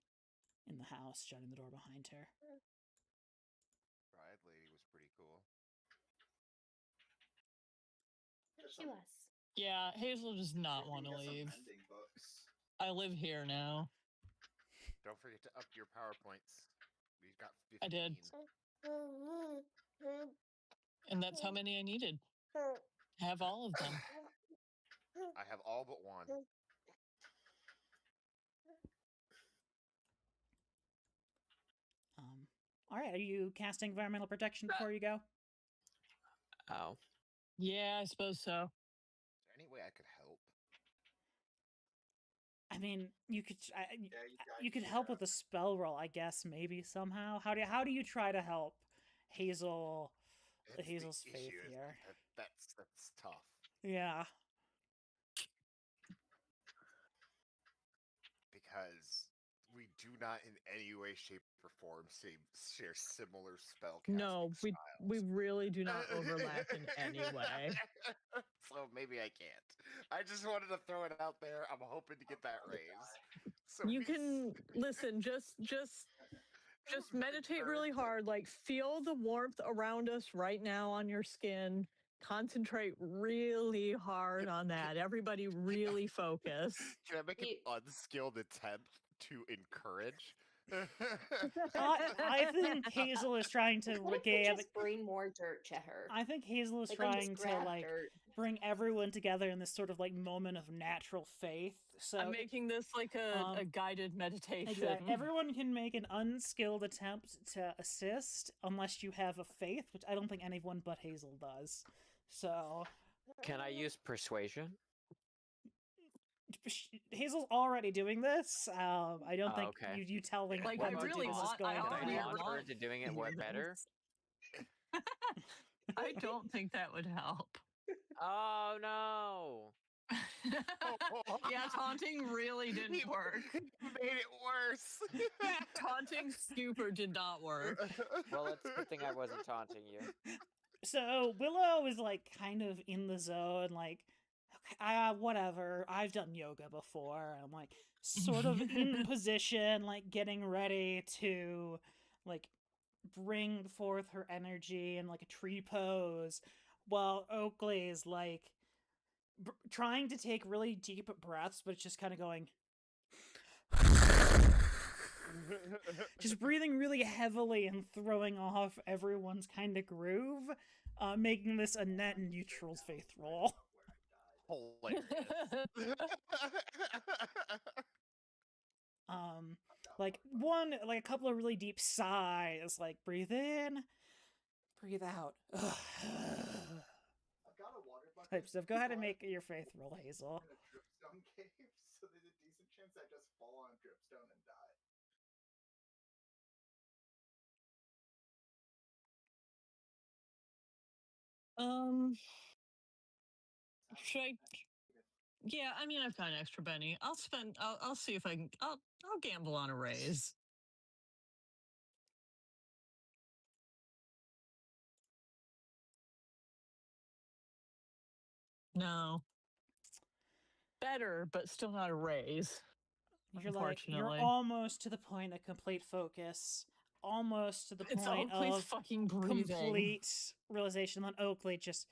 in the house, shutting the door behind her. Bride lady was pretty cool. She was. Yeah, Hazel does not Maybe want to get some leave. mending books. I live here now. Don't forget to up your PowerPoints. We've got 15. I did. And that's how many I needed. Have all of them. I have all but 1. All right, are you casting environmental protection before you go? Oh. Yeah, I suppose so. Is there any way I could help? I mean, you could Yeah, you could help with the spell roll, I guess, maybe somehow. How do you try to help Hazel? That's the Hazel's faith issue, is here. That's tough. Yeah. Because we do not in any way, shape, or form share similar spell No, casting we styles. really do not overlap in any way. So maybe I can't. I just wanted to throw it out there. I'm hoping to get that raise. So You he's- can listen, just meditate really hard, like feel the warmth around us right now on your skin. Concentrate really hard on that. Everybody really focus. Can I make an You- unskilled attempt to encourage? I think Hazel is trying to What if we gather. just bring more dirt to her? I think Hazel is Like, we just trying to grab like dirt. bring everyone together in this sort of like moment of natural faith. So I'm making this like a um, guided meditation. exactly. Everyone can make an unskilled attempt to assist unless you have a faith, which I don't think anyone but Hazel does. So Can I use persuasion? Hazel's already doing this. I don't Oh, think okay. you telling Like, them I to really do this is want- going I to already Can I help. want- launch her into doing it way better? I don't think that would help. Oh no! Yeah, taunting really didn't work. He made it worse. Taunting super did not work. Well, it's a good thing I wasn't taunting you. So Willow is like kind of in the zone, like, okay, whatever. I've done yoga before. I'm like sort of in position, like getting ready to like bring forth her energy in like a tree pose, while Oakley is like trying to take really deep breaths, but it's just kind of going. Just breathing really heavily and throwing off everyone's kind of groove, making this a net neutral faith roll. Hilarious. Like a couple of really deep sighs, like breathe in, breathe out. I've got a water bucket. Type stuff. Go ahead and but make your faith roll, Hazel. in a dripstone cave, so there's a decent chance I just fall on dripstone and die. Should I? Yeah, I mean, I've got an extra penny. I'll see if I can. I'll gamble on a raise. No. Better, but still not a raise. You're Unfortunately. almost to the point of complete focus, almost to the It's point Oakley's of fucking breathing. complete realization. Then Oakley just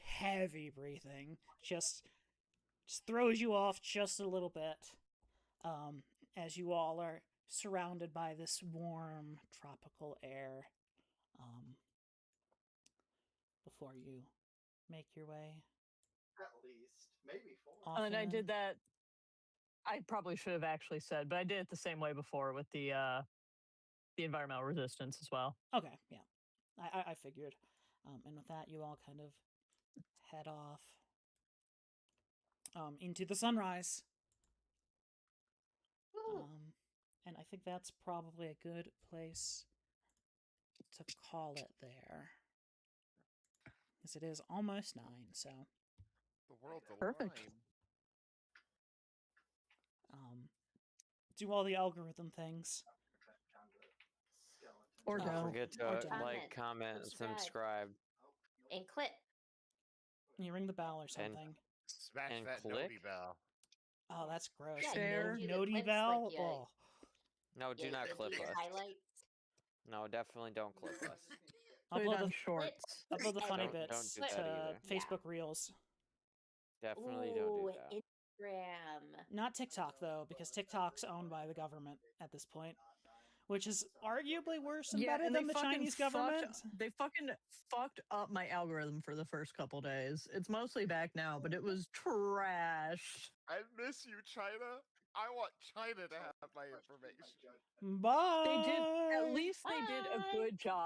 heavy breathing, just throws you off just a little bit, as you all are surrounded by this warm tropical air, before you make your way At least, maybe 4. And I Offhand. did that. I probably should have actually said, but I did it the same way before with the environmental resistance as well. Okay, yeah, I figured. And with that, you all kind of head off into the sunrise. And I think that's probably a good place to call it there, because it is almost 9. So, The world's Perfect. alive. do all the algorithm things. Or Don't don't. Forget to Or don't. like, comment, and subscribe, And click. You ring the bell or something. Smash And that click? noti bell. Oh, that's gross. Yeah, A Share. you do the noti clicks bell. like you- Oh. No, do Yeah, not you clip do the us. highlights. No, definitely don't clip us. Put it Upload on the shorts. upload the funny Don't bits do that to either. Facebook Reels. Definitely don't do Ooh, that. Instagram. Not TikTok though, because TikTok's owned by the government at this point, which is arguably worse and better and than the fucking Chinese fucked- government. They fucking fucked up my algorithm for the first couple days. It's mostly back now, but it was trash. I miss you, China. I want China to have my information. Bye. They did. At least they did a Bye. good job.